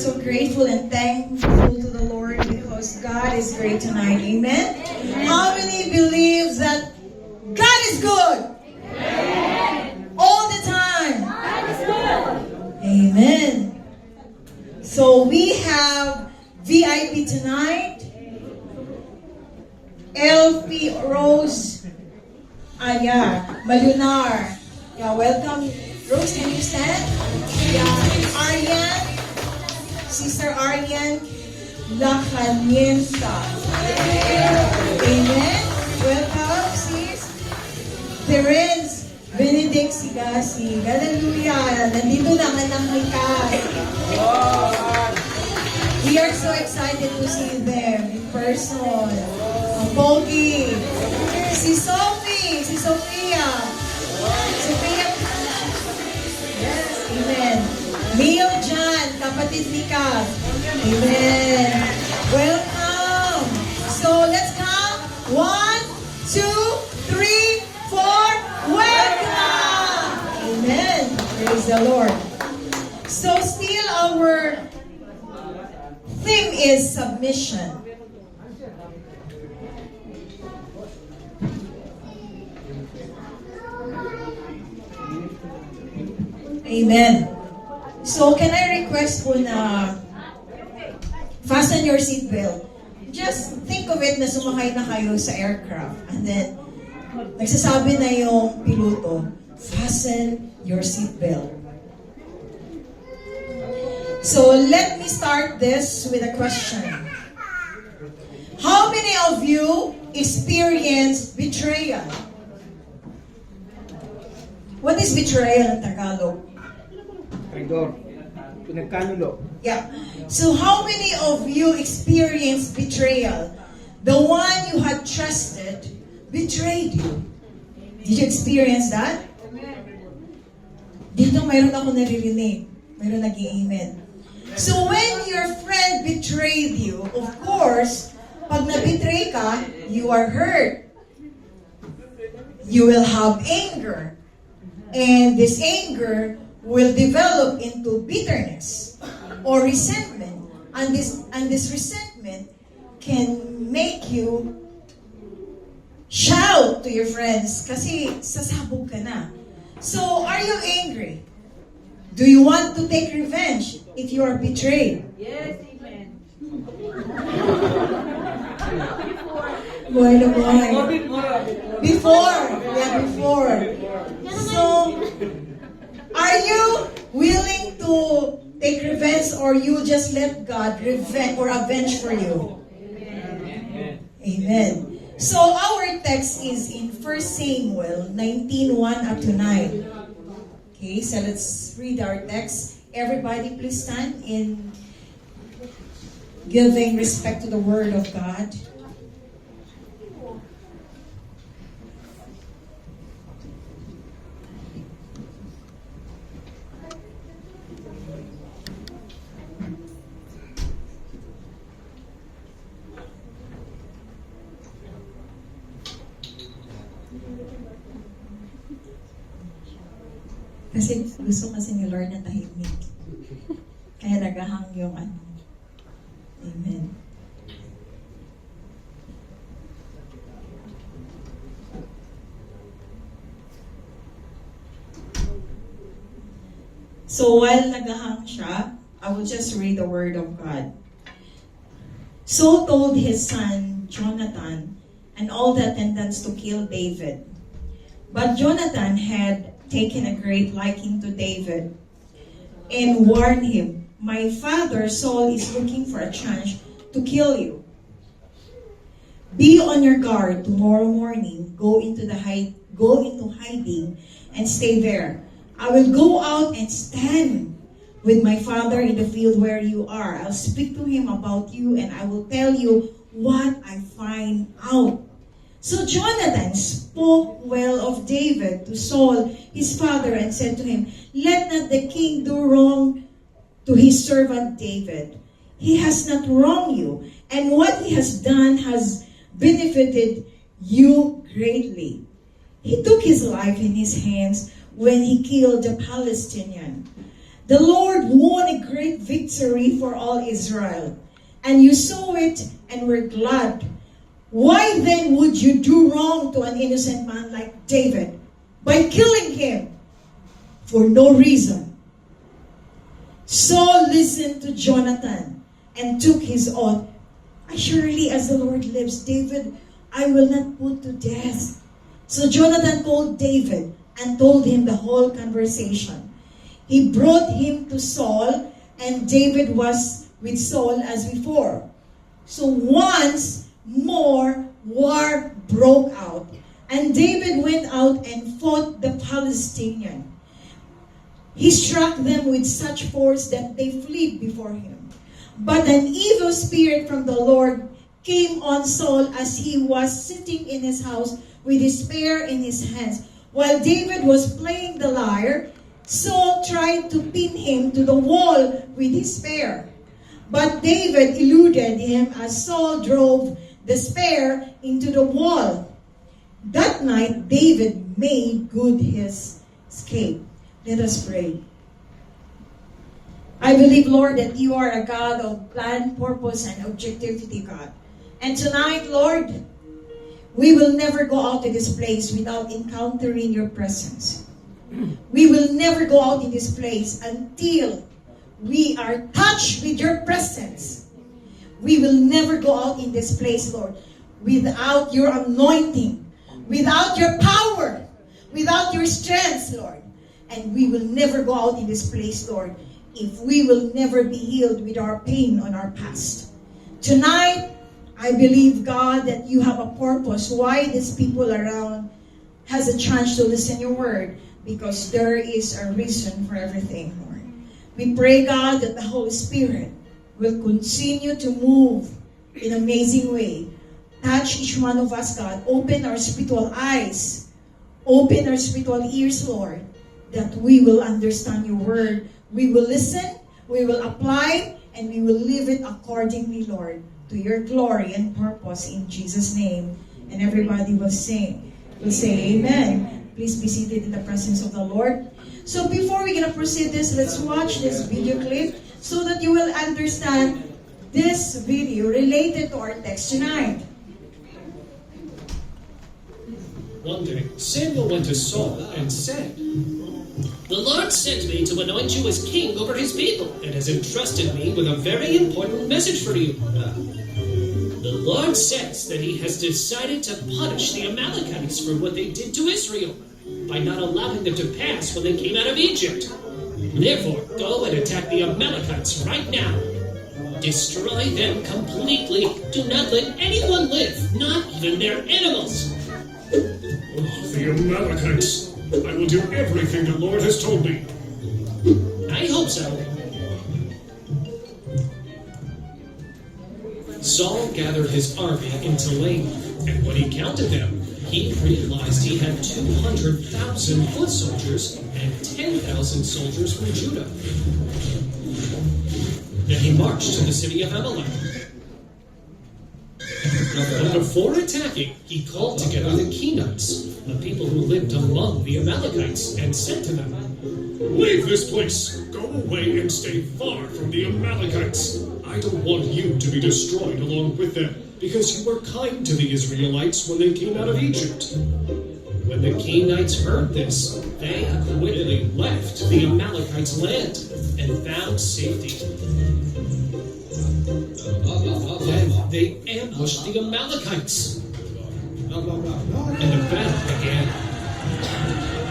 so grateful and thankful to the Lord because God is great tonight. Amen? How many believes that God is good? All the time. Amen. So we have VIP tonight. LP Rose Malunar. Yeah, welcome. Rose, can you stand? Yeah, Arian, Sister Arian Lacanienta. Amen. Welcome, sis. Terence Benedict Sigasi. Hallelujah. Nandito na anak ni Kat. We are so excited to see them in person. Pogi. Si Sophie. Si Sophia. Sophia. Yes, amen. Leo John, kapatid ni Kat. Amen. Welcome. So let's count. 1, 2, 3, 4. Welcome. Amen. Praise the Lord. So still our theme is submission. Amen. So can I request po na fasten your seatbelt. Just think of it na sumakay na kayo sa aircraft and then nagsasabi na yung piloto, fasten your seatbelt. So let me start this with a question. How many of you experienced betrayal? What is betrayal in Tagalog? Traidor. Pinagkanulo. Yeah. So how many of you experienced betrayal? The one you had trusted betrayed you. Did you experience that? Dito mayroon ako naririnig. Mayroon nag-i-amen. So when your friend betrayed you, of course, pag na-betray ka, you are hurt. You will have anger. And this anger will develop into bitterness or resentment. And this resentment can make you shout to your friends kasi sasabog ka na. So, are you angry? Do you want to take revenge if you are betrayed? Yes, amen. Boy na boy. Before. Yeah, before. So, are you willing to take revenge or you just let God revenge or avenge for you? Amen. Amen. So our text is in 1 Samuel 19:1 up to 9. Okay, so let's read our text. Everybody please stand in giving respect to the word of God. Kasi gusto kasi ni Lord na tahimik. Kaya nagahang yung ano. Amen. So while nagahang siya, I will just read the word of God. Saul told his son Jonathan and all the attendants to kill David. But Jonathan had taken a great liking to David and warned him, "My father Saul is looking for a chance to kill you. Be on your guard tomorrow morning. Go into hiding and stay there. I will go out and stand with my father in the field where you are. I'll speak to him about you and I will tell you what I find out." So Jonathan spoke well of David to Saul, his father, and said to him, "Let not the king do wrong to his servant David. He has not wronged you, and what he has done has benefited you greatly. He took his life in his hands when he killed the Palestinian. The Lord won a great victory for all Israel, and you saw it and were glad. Why then would you do wrong to an innocent man like David by killing him for no reason? Saul listened to Jonathan and took his oath. Surely as the Lord lives, David, I will not put to death. So Jonathan called David and told him the whole conversation. He brought him to Saul, and David was with Saul as before. So once more war broke out, and David went out and fought the Palestinians. He struck them with such force that they fled before him. But an evil spirit from the Lord came on Saul as he was sitting in his house with his spear in his hands. While David was playing the lyre, Saul tried to pin him to the wall with his spear. But David eluded him as Saul drove the spear into the wall. That night, David made good his escape. Let us pray. I believe, Lord, that you are a God of plan, purpose, and objectivity, God. And tonight, Lord, we will never go out of this place without encountering your presence. We will never go out in this place until we are touched with your presence. We will never go out in this place, Lord, without your anointing, without your power, without your strength, Lord. And we will never go out in this place, Lord, if we will never be healed with our pain on our past. Tonight, I believe, God, that you have a purpose why these people around has a chance to listen your word, because there is a reason for everything, Lord. We pray, God, that the Holy Spirit will continue to move in an amazing way. Touch each one of us, God. Open our spiritual eyes. Open our spiritual ears, Lord, that we will understand your word. We will listen, we will apply, and we will live it accordingly, Lord, to your glory and purpose in Jesus' name. And everybody will sing. Will say amen. Please be seated in the presence of the Lord. So before we're going to proceed this, let's watch this video clip so that you will understand this video related to our text tonight. One day, Samuel went to Saul and said, "The Lord sent me to anoint you as king over his people, and has entrusted me with a very important message for you. The Lord says that he has decided to punish the Amalekites for what they did to Israel, by not allowing them to pass when they came out of Egypt. Therefore, go and attack the Amalekites right now. Destroy them completely. Do not let anyone live, not even their animals." The Amalekites. I will do everything the Lord has told me. I hope so. Saul gathered his army in Telaim, and when he counted them, he realized he had 200,000 foot soldiers and 10,000 soldiers from Judah. Then he marched to the city of Amalek. But before attacking, he called together the Kenites, the people who lived among the Amalekites, and said to them, Leave this place. Go away and stay far from the Amalekites. I don't want you to be destroyed along with them, because you were kind to the Israelites when they came out of Egypt. When the Kenites heard this, they quickly left the Amalekites' land and found safety. Then they ambushed the Amalekites, and the battle began.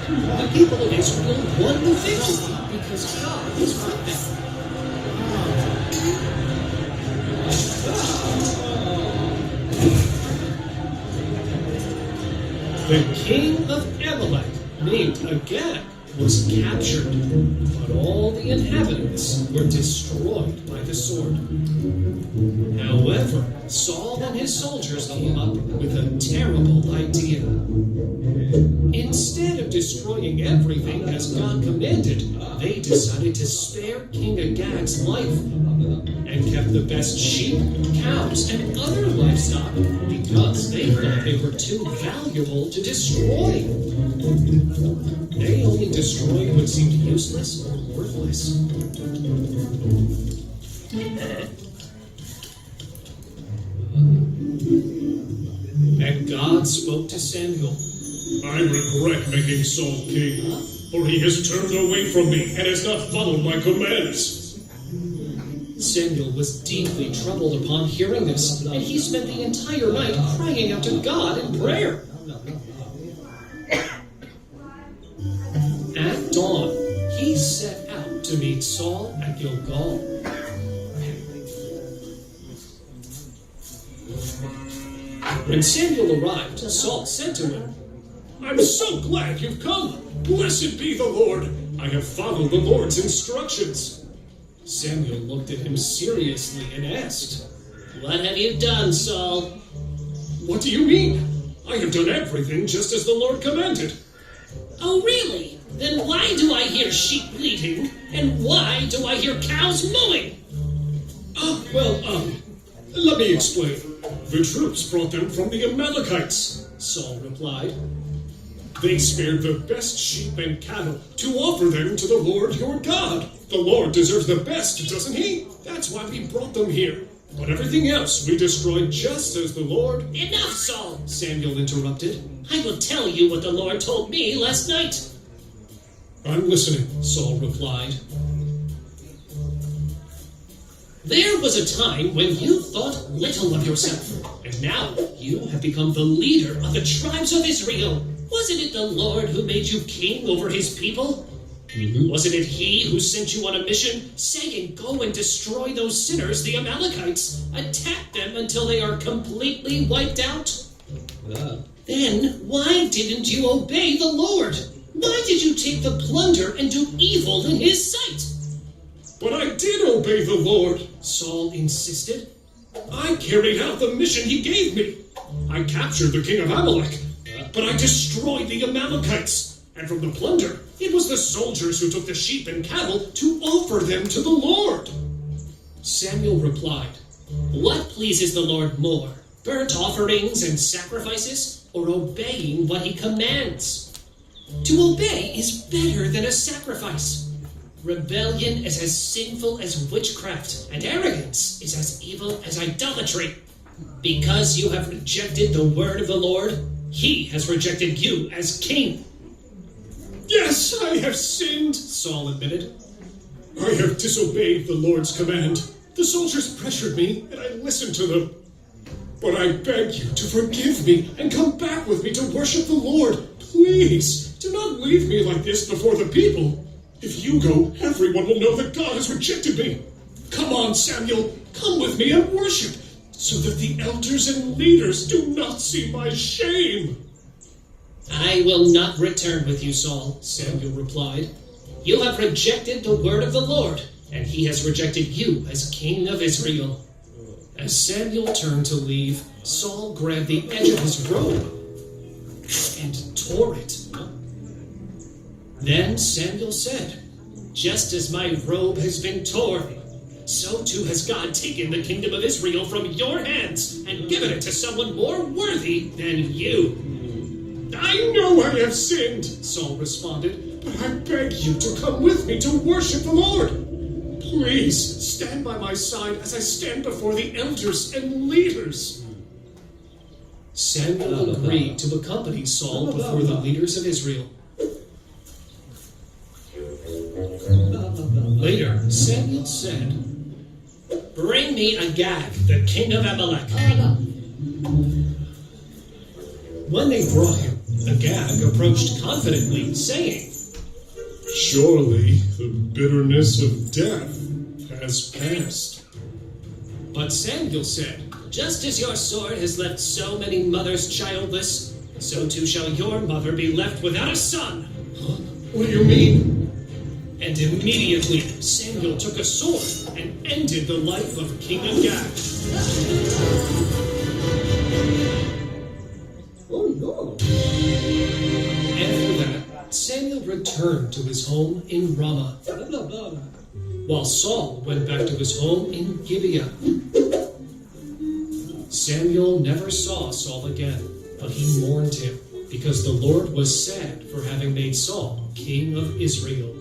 The people of Israel won the victory because God was with them. The king of Amalek, named Agag, was captured, but all the inhabitants were destroyed by the sword. However, However, Saul and his soldiers came up with a terrible idea. Instead of destroying everything as God commanded, they decided to spare King Agag's life and kept the best sheep, cows, and other livestock because they thought they were too valuable to destroy. They only destroyed what seemed useless or worthless. And God spoke to Samuel. I regret making Saul king, for he has turned away from me and has not followed my commands. Samuel was deeply troubled upon hearing this, and he spent the entire night crying out to God in prayer. At dawn, he set out to meet Saul at Gilgal. When Samuel arrived, Saul said to him, I'm so glad you've come. Blessed be the Lord. I have followed the Lord's instructions. Samuel looked at him seriously and asked, "What have you done, Saul?" What do you mean? I have done everything just as the Lord commanded. "Oh, really? Then why do I hear sheep bleating, and why do I hear cows mooing?" Let me explain. The troops brought them from the Amalekites, Saul replied. They spared the best sheep and cattle to offer them to the Lord your God. The Lord deserves the best, doesn't he? That's why we brought them here. But everything else we destroyed just as the Lord... "Enough, Saul," Samuel interrupted. "I will tell you what the Lord told me last night." I'm listening, Saul replied. "There was a time when you thought little of yourself, and now you have become the leader of the tribes of Israel. Wasn't it the Lord who made you king over his people? Wasn't it he who sent you on a mission, saying, 'Go and destroy those sinners, the Amalekites, attack them until they are completely wiped out'? Then why didn't you obey the Lord? Why did you take the plunder and do evil in his sight?" But I did obey the Lord, Saul insisted. I carried out the mission he gave me. I captured the king of Amalek, but I destroyed the Amalekites. And from the plunder, it was the soldiers who took the sheep and cattle to offer them to the Lord. Samuel replied, "What pleases the Lord more, burnt offerings and sacrifices, or obeying what he commands? To obey is better than a sacrifice. Rebellion is as sinful as witchcraft, and arrogance is as evil as idolatry. Because you have rejected the word of the Lord, he has rejected you as king." Yes, I have sinned, Saul admitted. I have disobeyed the Lord's command. The soldiers pressured me, and I listened to them. But I beg you to forgive me and come back with me to worship the Lord. Please, do not leave me like this before the people. If you go, everyone will know that God has rejected me. Come on, Samuel, come with me and worship, so that the elders and leaders do not see my shame. "I will not return with you, Saul," Samuel replied. "You have rejected the word of the Lord, and he has rejected you as king of Israel." As Samuel turned to leave, Saul grabbed the edge of his robe and tore it. Then Samuel said, "Just as my robe has been torn, so too has God taken the kingdom of Israel from your hands and given it to someone more worthy than you." I know I have sinned, Saul responded, but I beg you to come with me to worship the Lord. Please stand by my side as I stand before the elders and leaders. Samuel agreed to accompany Saul before the leaders of Israel. Later, Samuel said, "Bring me Agag, the king of Amalek." When they brought him, Agag approached confidently, saying, Surely the bitterness of death has passed. But Samuel said, "Just as your sword has left so many mothers childless, so too shall your mother be left without a son." What do you mean? And immediately Samuel took a sword and ended the life of King Agag. Oh no. After that, Samuel returned to his home in Ramah, while Saul went back to his home in Gibeah. Samuel never saw Saul again, but he mourned him, because the Lord was sad for having made Saul king of Israel.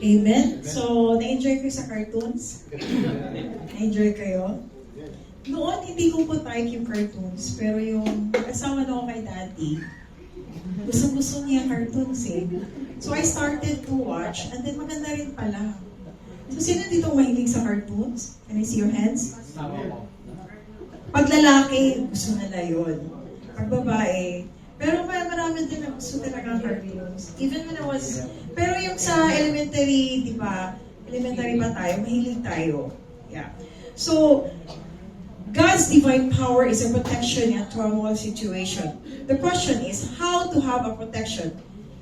Amen? So, na-enjoy kayo sa cartoons? Na-enjoy kayo? Noon, hindi ko po type yung cartoons, pero yung asawa na ako kay Daddy, gusto niya cartoons eh. So, I started to watch, and then maganda rin pala. So, sino dito mahilig sa cartoons? Can I see your hands? Pag lalaki, gusto nila yun. Pag babae, pero marami din na gusto talaga ng cartoons. Even when I was, pero yung sa elementary, di ba? Elementary pa tayo, mahilig tayo. Yeah. So, God's divine power is a protection in a turmoil situation. The question is, how to have a protection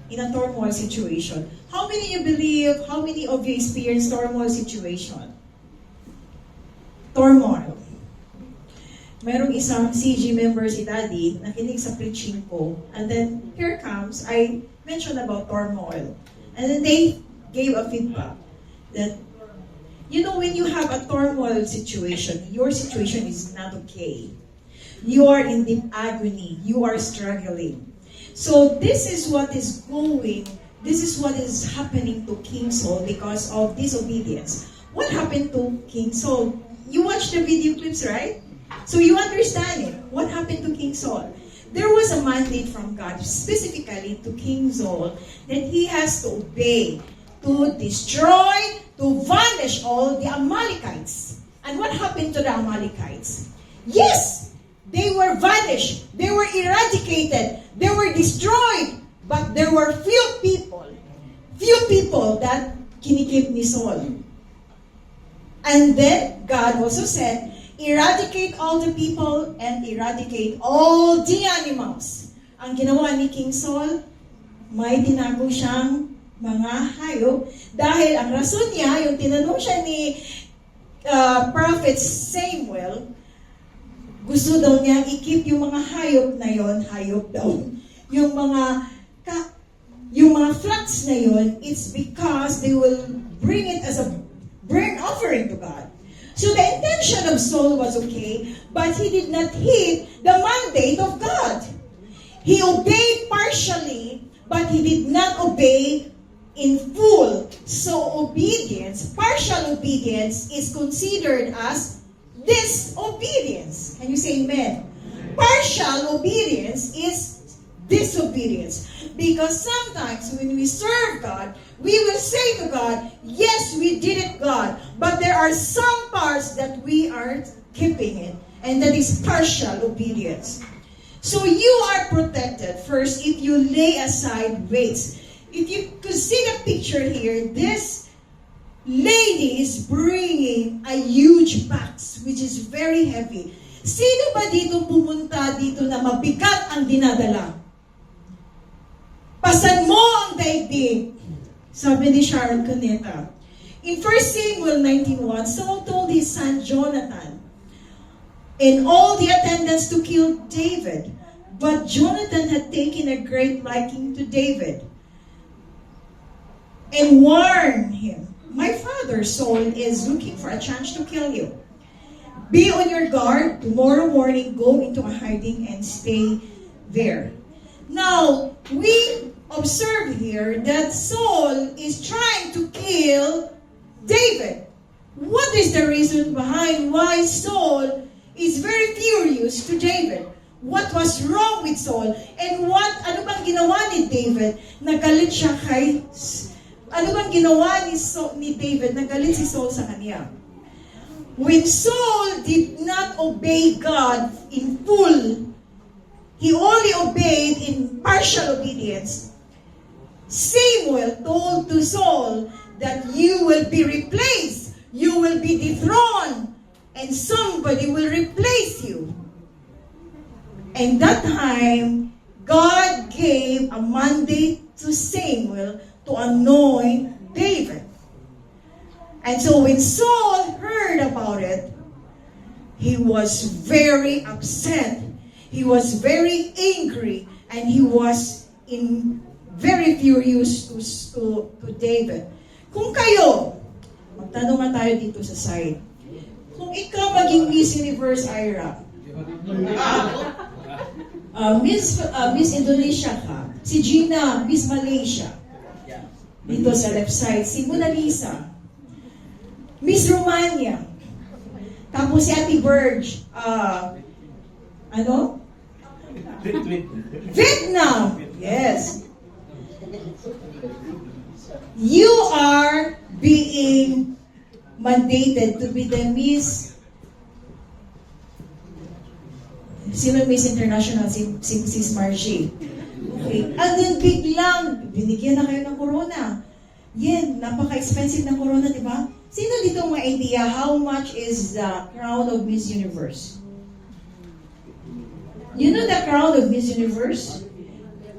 in a turmoil situation? How many of you experience turmoil situation? Turmoil. Merong isang CG member si Daddy, nakinig sa preaching ko, and then here comes, I mentioned about turmoil. And then they gave a feedback that, you know, when you have a turmoil situation, your situation is not okay. You are in deep agony. You are struggling. So this is what is happening to King Saul because of disobedience. What happened to King Saul? You watch the video clips, right? So you understand it. What happened to King Saul? There was a mandate from God, specifically to King Saul, that he has to obey, to destroy, to vanish all the Amalekites. And what happened to the Amalekites? Yes, they were vanished. They were eradicated. They were destroyed. But there were few people that kinikip ni Saul. And then God also said, eradicate all the people and eradicate all the animals. Ang ginawa ni King Saul, may tinago siyang mga hayop dahil ang rason niya, yung tinanong siya ni Prophet Samuel, gusto daw niya i-keep yung mga hayop na yon, hayop daw. Yung mga flocks na yon, it's because they will bring it as a burnt offering to God. So the intention of Saul was okay, but he did not heed the mandate of God. He obeyed partially, but he did not obey in full. So partial obedience is considered as disobedience. Can you say amen? Partial obedience is disobedience. Because sometimes when we serve God, we will say to God, yes, we did it, God. But there are some parts that we are keeping it. And that is partial obedience. So you are protected first if you lay aside weights. If you could see the picture here, this lady is bringing a huge box which is very heavy. Sino ba dito pumunta dito na mabigat ang dinadala? Pasan mo ang daigdig, sabi ni Sharon Cuneta. In 1 Samuel 19:1, Saul told his son Jonathan and all the attendants to kill David. But Jonathan had taken a great liking to David and warned him, my father Saul is looking for a chance to kill you. Be on your guard. Tomorrow morning, go into a hiding and stay there. Now, we observe here that Saul is trying to kill David. What is the reason behind why Saul is very furious to David? What was wrong with Saul? And ano bang ginawa ni David? Nagalit siya ano bang ginawa ni David? Nagalit si Saul sa kanya. When Saul did not obey God in full, he only obeyed in partial obedience. Samuel told to Saul that you will be replaced, you will be dethroned, and somebody will replace you. And that time, God gave a mandate to Samuel to anoint David. And so when Saul heard about it, he was very upset. He was very angry, and he was very furious to David. Kung kayo, magtanong nga tayo dito sa side. Kung ikaw maging Miss Universe, Ira, Miss Indonesia ka, si Gina, Miss Malaysia, dito sa left side, si Mona Lisa, Miss Romania, tapos si Ate Burge, Vietnam, yes. You are being mandated to be the Miss. Sino Miss International? Si Margie. Okay. And then biglang, binigyan na kayo ng corona. Yan, napaka-expensive ng corona, di ba? Sino dito may idea how much is the crown of Miss Universe? You know the crown of Miss Universe?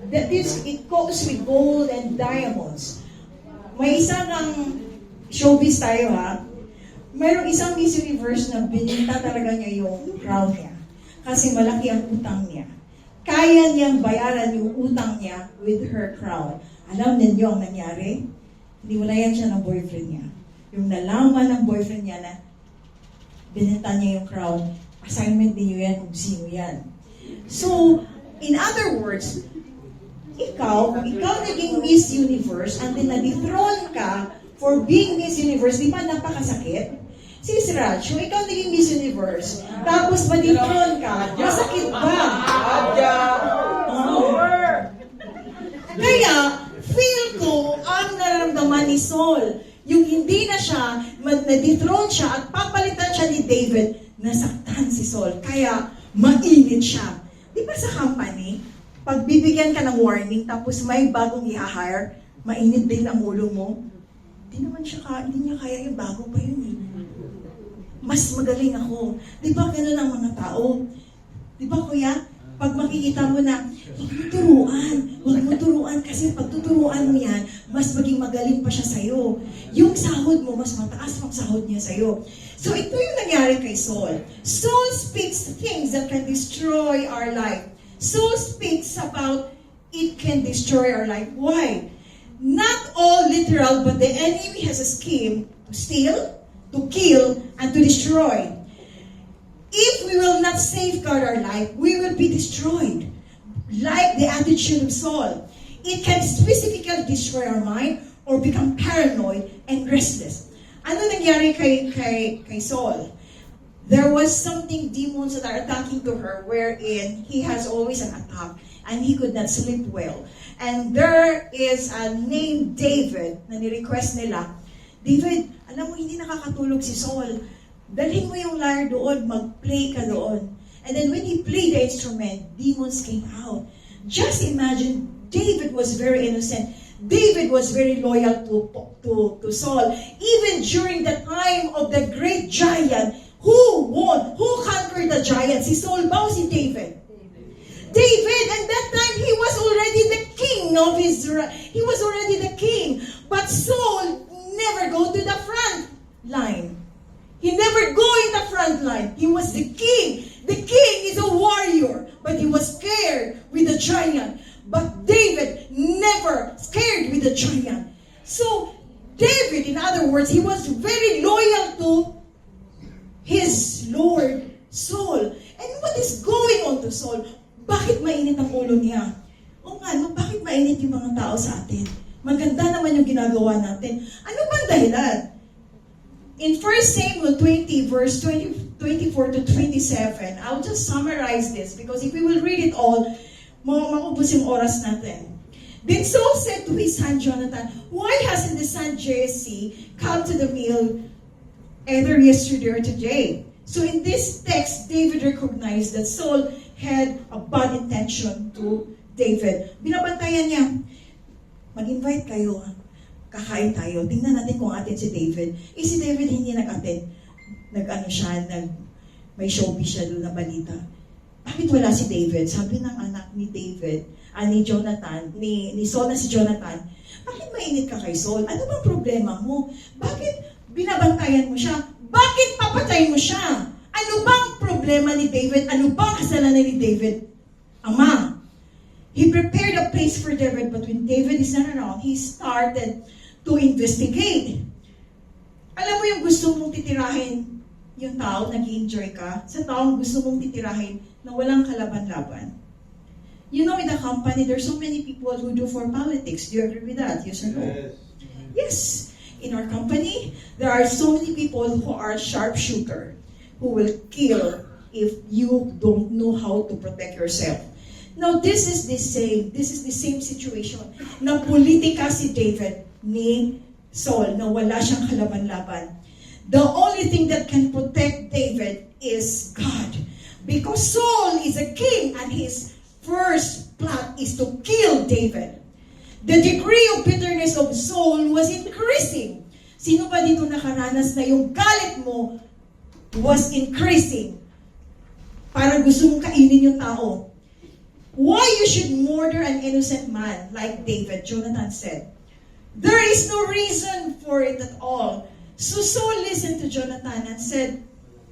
It goes with gold and diamonds. May isang showbiz tayo ha. Mayroong isang Miss Universe na bininta talaga niya yung crown niya. Kasi malaki ang utang niya. Kaya niyang bayaran yung utang niya with her crown. Alam ninyo ang nangyari? Hiniwalayan siya ng boyfriend niya. Yung nalaman ng boyfriend niya na bininta niya yung crown, assignment din yun yan kung sino yan. So, in other words, ikaw naging Miss Universe and then na-dethrone ka for being Miss Universe, di ba napakasakit? Sis Raj, kung ikaw naging Miss Universe, tapos ma-dethrone ka, masakit ba? Kaya, feel ko ang nararamdaman ni Saul. Yung hindi na siya, na-dethrone siya at papalitan siya ni David, nasaktan si Saul. Kaya, mainit siya. Di ba sa company, pag bibigyan ka ng warning, tapos may bagong i-hire, mainit din ang ulo mo, hindi niya kaya yung bago pa yun eh. Mas magaling ako. Di ba ganun ang mga tao? Di ba kuya? Pag makikita mo na, huwag mo turuan kasi pag tuturuan mo yan, mas maging magaling pa siya sa'yo. Yung sahod mo, mas mataas pang sahod niya sa'yo. So ito yung nangyari kay Saul. Saul speaks things that can destroy our life. Saul speaks about it can destroy our life. Why? Not all literal, but the enemy has a scheme to steal, to kill, and to destroy. If we will not safeguard our life, we will be destroyed. Like the attitude of Saul. It can specifically destroy our mind or become paranoid and restless. Ano nangyari kay Saul? There was something, demons that are attacking to her, wherein he has always an attack and he could not sleep well. And there is a named David na ni-request nila, David, alam mo hindi nakakatulog si Saul. Dalhin mo yung lyre doon, mag-play ka doon. And then when he played the instrument, demons came out. Just imagine, David was very innocent. David was very loyal to Saul. Even during the time of the great giant, who won? Who conquered the giant? Si Saul ba o si David? David, and that time he was already the king of Israel. He was already the king. But Saul never go to the front line. He never go in the front line. He was the king. The king is a warrior, but he was scared with the giant. But David never scared with the giant. So David, in other words, he was very loyal to his Lord Saul. And what is going on to Saul? Bakit mainit ang ulo niya? O nga, no, bakit mainit yung mga tao sa atin? Maganda naman yung ginagawa natin. Ano bang dahilan? In 1 Samuel 20, verse 24 to 27, I'll just summarize this because if we will read it all, maubos yung oras natin. Then Saul said to his son Jonathan, why hasn't the son Jesse come to the meal either yesterday or today? So in this text, David recognized that Saul had a bad intention to David. Binabantayan niya, mag-invite kayo, kakain tayo. Tingnan natin kung atin si David. Si David hindi nag-attend. May showbiz siya doon na balita. bakit wala si David? Sabi ng anak ni David, ni Jonathan, ni Saul na si Jonathan, bakit mainit ka kay Saul? Ano bang problema mo? Bakit binabantayan mo siya? Bakit papatayin mo siya? Ano bang problema ni David? Ano bang kasalanan ni David? Ama, he prepared a place for David, but when David is not around, he started to investigate. Alam mo yung gusto mong titirahin yung tao, nag-i-enjoy ka, sa taong gusto mong titirahin na walang kalaban-laban. You know, in the company, there's so many people who do for politics. Do you agree with that? Yes or no? Yes. In our company, there are so many people who are sharpshooter, who will kill if you don't know how to protect yourself. Now, this is the same situation na politika si David ni Saul, na wala siyang kalaban-laban. The only thing that can protect David is God. Because Saul is a king and his first plot is to kill David. The degree of bitterness of Saul was increasing. Sino ba dito nakaranas na yung galit mo was increasing? Parang gusto mong kainin yung tao. Why you should murder an innocent man like David? Jonathan said. There is no reason for it at all. So Saul listened to Jonathan and said,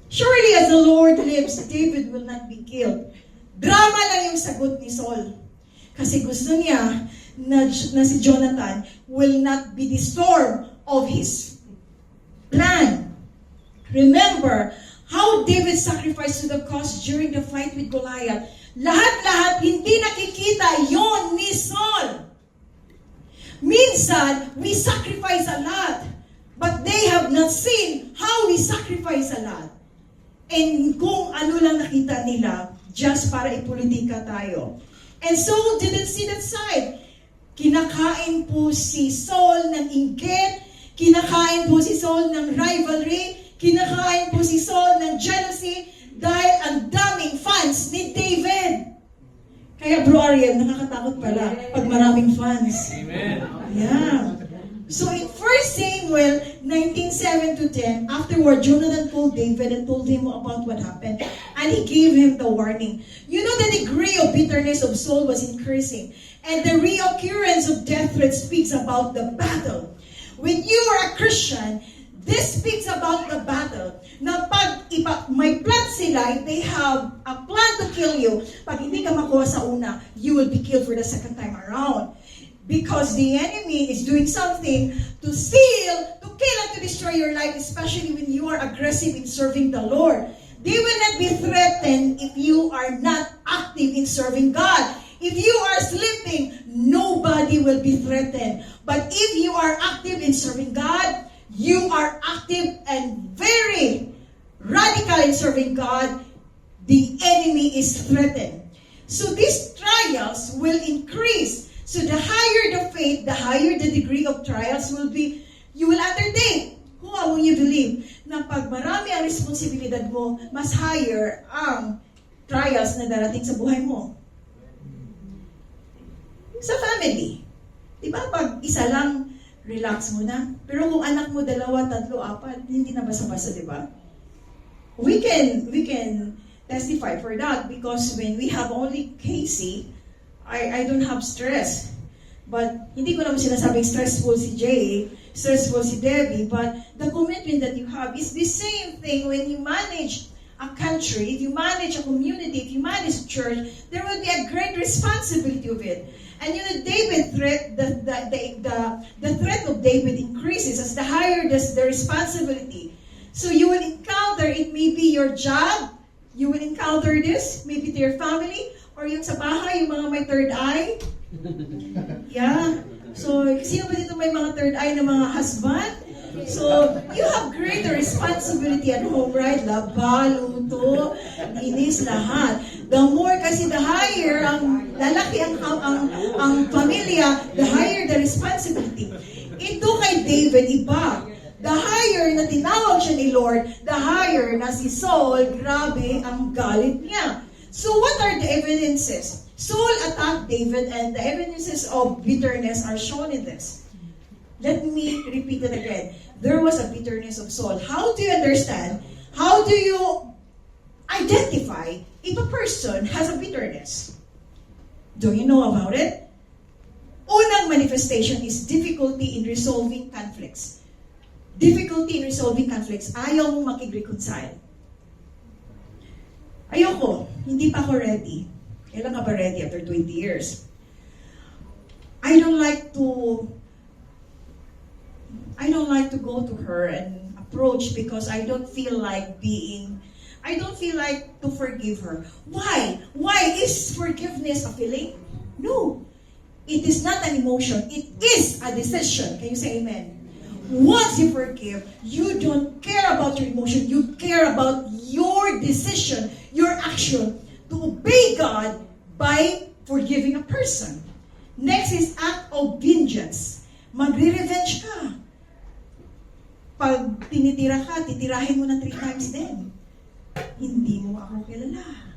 surely as the Lord lives, David will not be killed. Drama lang yung sagot ni Saul. Kasi gusto niya na si Jonathan will not be disturbed of his plan. Remember how David sacrificed to the cause during the fight with Goliath. Lahat-lahat hindi nakikita yon ni Saul. Minsan, we sacrifice a lot, but they have not seen how we sacrifice a lot. And kung ano lang nakita nila, just para ipolitika tayo. And Saul didn't see that side. Kinakain po si Saul ng inggit, kinakain po si Saul ng rivalry, kinakain po si Saul ng jealousy, dahil ang daming fans ni David. Kaya Bro Ariel, nakakatakot pala pag maraming fans. Amen. Yeah. So in 1 Samuel 19:7-10, afterward, Jonathan called David and told him about what happened. And he gave him the warning. You know, the degree of bitterness of Saul was increasing. And the reoccurrence of death threat speaks about the battle. When you are a Christian, this speaks about the battle. Na pag may plan sila, they have a plan to kill you. Pag hindi ka makuha sa una, you will be killed for the second time around. Because the enemy is doing something to steal, to kill, and to destroy your life, especially when you are aggressive in serving the Lord. They will not be threatened if you are not active in serving God. If you are sleeping, nobody will be threatened. But if you are active in serving God, you are active and very radical in serving God, the enemy is threatened. So these trials will increase. So the higher the faith, the higher the degree of trials will be, you will undertake. Kung how you believe na pag marami ang responsibilidad mo, mas higher ang trials na darating sa buhay mo. Sa family. Diba pag isa lang, relax mo na. Pero kung anak mo 2, 3, 4, hindi na basa-basa, diba? We can testify for that because when we have only Casey, I don't have stress. But hindi ko naman sinasabing stressful si Jay, stressful si Debbie, but the commitment that you have is the same thing when you manage a country, if you manage a community, if you manage a church, there will be a great responsibility of it. And you know, David threat, the threat of David increases as the higher the responsibility. So you will encounter, it may be your job, you will encounter this, maybe to your family, or yung sa bahay, yung mga may third eye. Yeah. So, sino ba dito may mga third eye na mga husband? So, you have greater responsibility at home, right? Laba, luto, inis, lahat. The more kasi the higher, ang lalaki ang pamilya, the higher the responsibility. Ito kay David, iba. The higher na tinawag siya ni Lord, the higher na si Saul, grabe ang galit niya. So what are the evidences? Saul attacked David and the evidences of bitterness are shown in this. Let me repeat it again. There was a bitterness of Saul. How do you understand? How do you identify if a person has a bitterness, do you know about it? Unang manifestation is difficulty in resolving conflicts. Difficulty in resolving conflicts. Ayaw mong makig-reconcile. Ayoko. Hindi pa ako ready. Kailan ka ba ready after 20 years? I don't like to go to her and approach because I don't feel like to forgive her. Why? Why is forgiveness a feeling? No. It is not an emotion. It is a decision. Can you say amen? Once you forgive, you don't care about your emotion. You care about your decision, your action to obey God by forgiving a person. Next is act of vengeance. Magre-revenge ka. Pag tinitira ka, titirahin mo na 3 times din. Hindi mo ako kilala.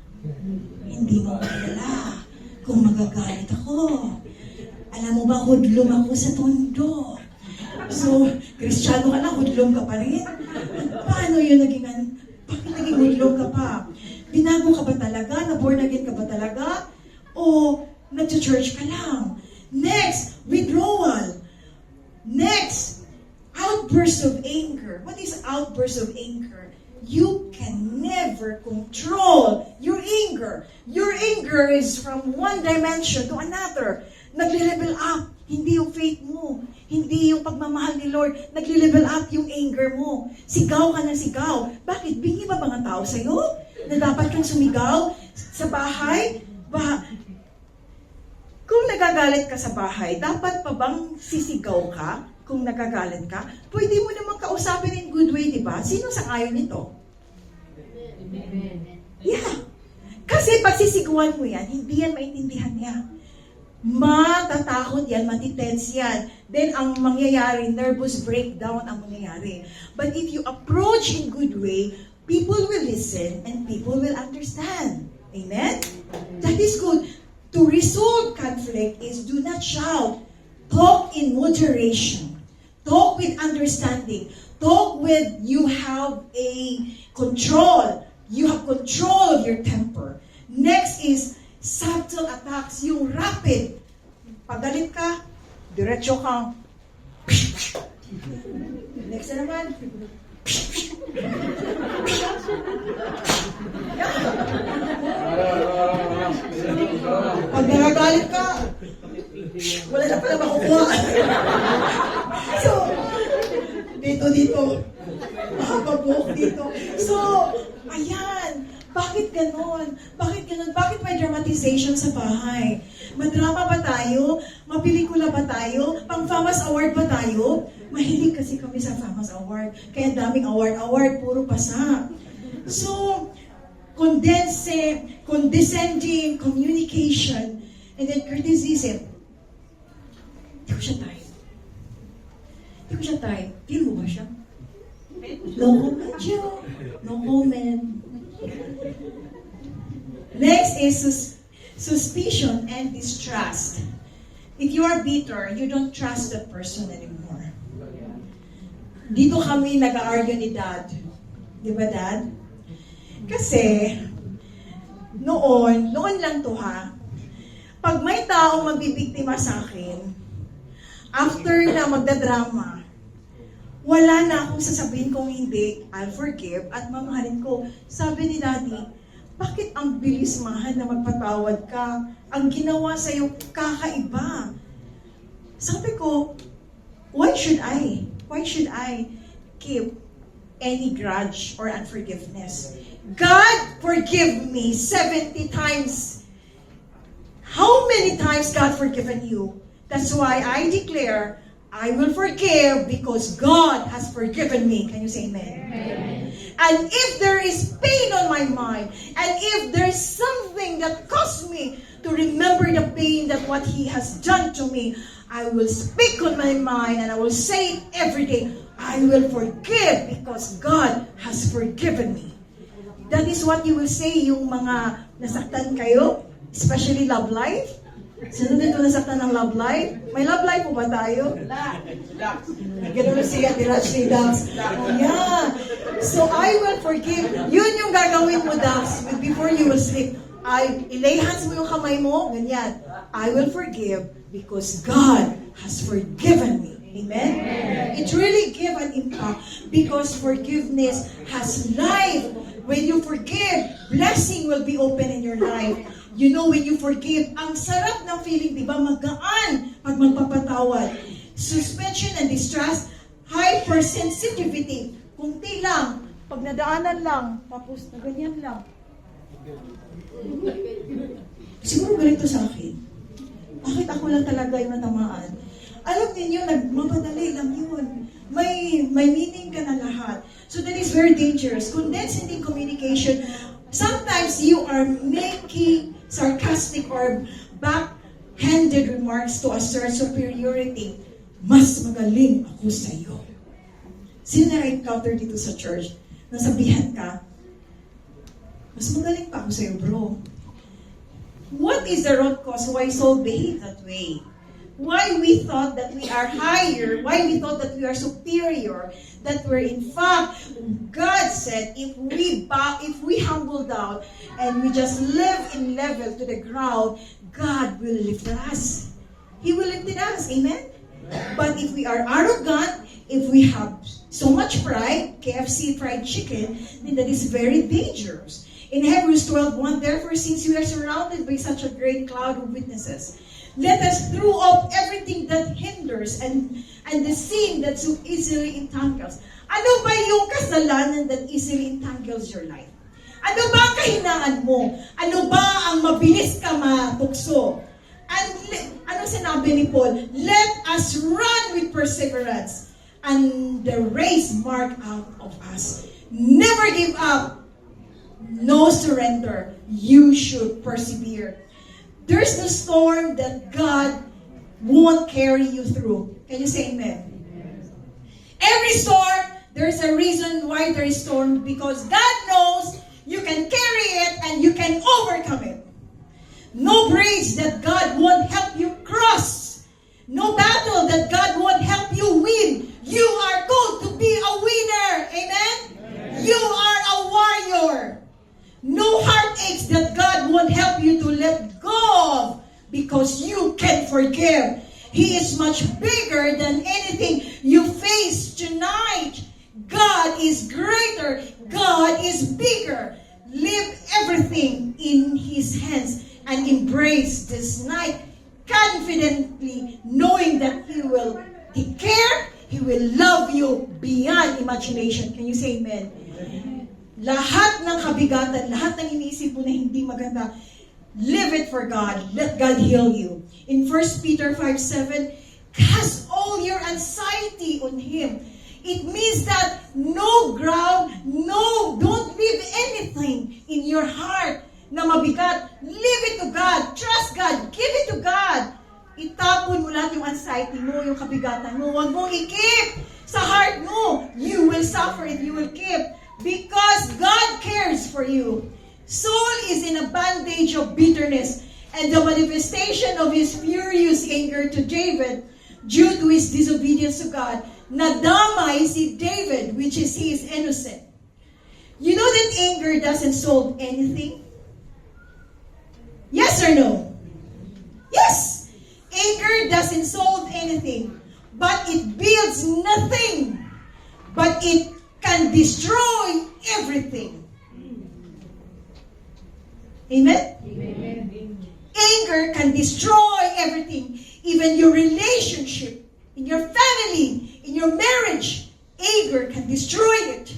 Hindi mo kilala kung magagalit ako. Alam mo ba, hudlom ako sa tondo. So, Kristiyano ka na, hudlom ka pa rin. Paano yun naging, bakit naging hudlom ka pa? Binago ka ba talaga? Na-born again ka ba talaga? O nag-church ka lang? Next, withdrawal. Next, outburst of anger. What is outburst of anger? You can never control your anger. Your anger is from one dimension to another. Nagle-level up. Hindi yung faith mo. Hindi yung pagmamahal ni Lord. Nagle-level up yung anger mo. Sigaw ka ng sigaw. Bakit? Bingi ba mga tao sa'yo? Na dapat kang sumigaw sa bahay? Kung nagagalit ka sa bahay, dapat pa bang sisigaw ka? Kung nagagalit ka? Pwede mo naman kausapin in good way, di ba? Sino sang-ayon nito? Yeah. Kasi pag sisiguan mo yan, hindi yan maintindihan niya. Matatakot yan, matitense yan. Then, ang mangyayari, nervous breakdown ang mangyayari. But if you approach in good way, people will listen and people will understand. Amen? That is good. To resolve conflict is do not shout. Talk in moderation. Talk with understanding. Talk with you have a control. You have control of your temper. Next is subtle attacks, yung rapid. Pagalit ka, diretso kang. Next na naman. Pag nagagalit ka, wala na pala makukuha. So, dito. Makapag-book dito. So, ayan. Bakit ganon? Bakit may dramatization sa bahay? Madrama ba tayo? Mapelikula ba tayo? Pang-FAMAS Award ba tayo? Mahilig kasi kami sa FAMAS Award. Kaya daming award, puro pasa. So, condescending communication, and then criticism. Hindi ko siya type. Feel mo ba siya? No comment, Joe. No comment. Next is suspicion and distrust. If you are bitter, you don't trust that person anymore. Dito kami nag-argue ni Dad. Di ba, Dad? Kasi, noon lang to ha, pag may taong mabibiktima sa akin, after na magdadrama, wala na akong sasabihin kung hindi, I'll forgive at mamahalin ko. Sabi ni Daddy, bakit ang bilis mahal na magpatawad ka? Ang ginawa sa'yo, kakaiba. Sabi ko, why should I keep any grudge or unforgiveness? God forgive me 70 times. How many times God forgiven you? That's why I declare, I will forgive because God has forgiven me. Can you say amen? Amen. And if there is pain on my mind, and if there is something that caused me to remember the pain that what He has done to me, I will speak on my mind and I will say it every day. I will forgive because God has forgiven me. That is what you will say yung mga nasaktan kayo, especially love life. Sino dito nasaktan ng love life? May love life po ba tayo? Gano'n na siya, Tiraj ni Dax. Oh, yeah. So I will forgive. Yun yung gagawin mo, Dax, before you will sleep. Ilay hands mo yung kamay mo, ganyan. I will forgive because God has forgiven me. Amen? It really gave an impact because forgiveness has life. When you forgive, blessing will be open in your life. You know, when you forgive, ang sarap ng feeling, di ba? Magaan pag magpapatawad. Suspension and distrust, hypersensitivity. Kunti lang, pag nadaanan lang, tapos na ganyan lang. Siguro ganito sa akin. Bakit ako lang talaga yung natamaan? Alam niyo, nagmamadali lang yun. May meaning ka na lahat. So that is very dangerous. Condescending communication. Sometimes you are making sarcastic or backhanded remarks to assert superiority. Mas magaling ako sa iyo. Sino na-encounter dito sa church? Nasabihan ka, mas magaling pa ako sa iyo, bro. What is the root cause why Saul behaved that way? Why we thought that we are higher, why we thought that we are superior, that we're in fact, God said, if we bow, if we humble down, and we just live in level to the ground, God will lift us. He will lift us, amen? But if we are arrogant, if we have so much pride, KFC fried chicken, then that is very dangerous. In Hebrews 12:1, therefore, since we are surrounded by such a great cloud of witnesses, let us throw off everything that hinders and the sin that so easily entangles. Ano ba yung kasalanan that easily entangles your life? Ano ba ang kahinaan mo? Ano ba ang mabilis ka matukso? Ano sinabi ni Paul? Let us run with perseverance and the race marked out of us. Never give up. No surrender. You should persevere. There's no storm that God won't carry you through. Can you say amen? Every storm, there's a reason why there is storm, because God knows you can carry it and you can overcome it. No bridge that God won't help you cross. No battle that God won't help you win. You are called to be a winner. Amen? You are a warrior. No heartaches that God won't help you to let go of because you can forgive. He is much bigger than anything you face tonight. God is greater. God is bigger. Leave everything in His hands and embrace this night confidently, knowing that He will take care, He will love you beyond imagination. Can you say amen? Lahat ng kabigatan, lahat ng iniisip mo na hindi maganda, leave it for God. Let God heal you. In 1 Peter 5:7, cast all your anxiety on Him. It means that don't leave anything in your heart na mabigat. Leave it to God. Trust God. Give it to God. Itapon mo lahat yung anxiety mo, yung kabigatan mo. Huwag mong i-keep sa heart mo. You will suffer if you will keep. Because God cares for you. Saul is in a bandage of bitterness and the manifestation of his furious anger to David due to his disobedience to God. Nadamay si David, which is he is innocent. You know that anger doesn't solve anything? Yes or no? Yes! Anger doesn't solve anything, but it builds nothing, but it can destroy everything. Amen? Amen? Anger can destroy everything. Even your relationship, in your family, in your marriage, anger can destroy it.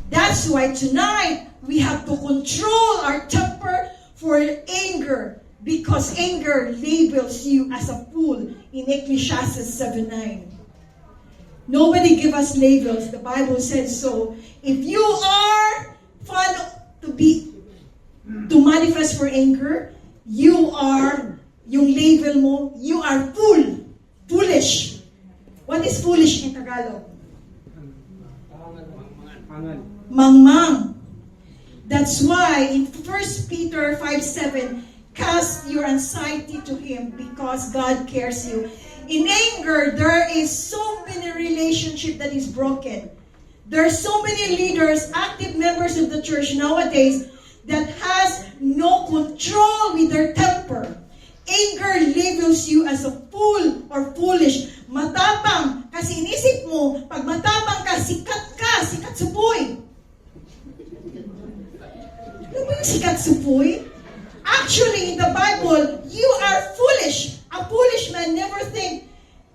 That's why tonight, we have to control our temper for anger, because anger labels you as a fool in Ecclesiastes 7:9. Nobody give us labels. The Bible says so. If you are fun to manifest for anger, you are, yung label mo, you are foolish. What is foolish in Tagalog? Mangmang. That's why in 1 Peter 5:7, cast your anxiety to Him because God cares you. In anger, there is so many relationship that is broken. There are so many leaders, active members of the church nowadays that has no control with their temper. Anger labels you as a fool or foolish. Matapang. Kasi inisip mo, pag matapang ka, sikat supoy. Ano ba yung sikat supoy? Actually, in the Bible, you are foolish. A foolish man never think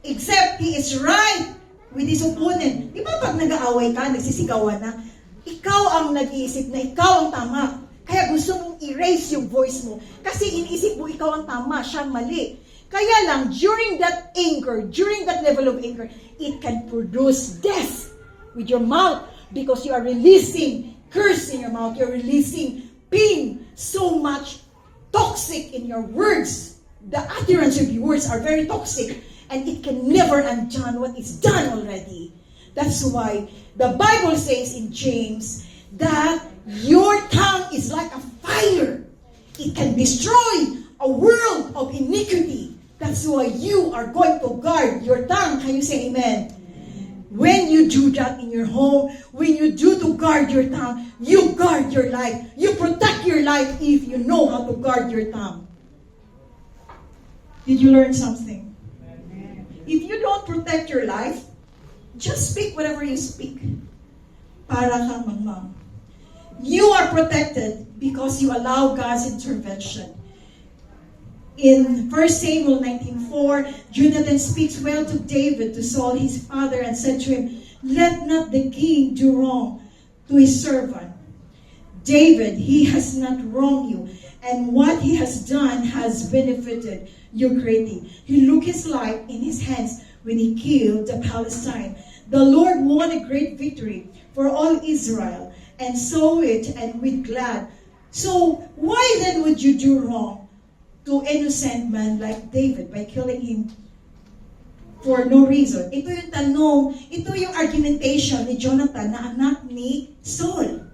except he is right with his opponent. Di ba pag nag-aaway ka, nagsisigawan na, ikaw ang nag-iisip na ikaw ang tama. Kaya gusto mong erase yung voice mo. Kasi iniisip mo ikaw ang tama, siya mali. Kaya lang, during that anger, during that level of anger, it can produce death with your mouth because you are releasing curse in your mouth. You're releasing pain, so much toxic in your words. The utterance of your words are very toxic and it can never undo what is done already. That's why the Bible says in James that your tongue is like a fire. It can destroy a world of iniquity. That's why you are going to guard your tongue. Can you say amen? When you do that in your home, when you do to guard your tongue, you guard your life. You protect your life if you know how to guard your tongue. Did you learn something? If you don't protect your life, just speak whatever you speak. Para kang mangmang. You are protected because you allow God's intervention. In 1 Samuel 19:4, Jonathan speaks well to David, to Saul his father, and said to him, "Let not the king do wrong to his servant. David, he has not wronged you, and what he has done has benefited you greatly. He looked his life in his hands when he killed the Palestine. The Lord won a great victory for all Israel, and saw it and with glad. So why then would you do wrong to innocent man like David by killing him for no reason?" Ito yung tanong, ito yung argumentation ni Jonathan na anak ni Saul.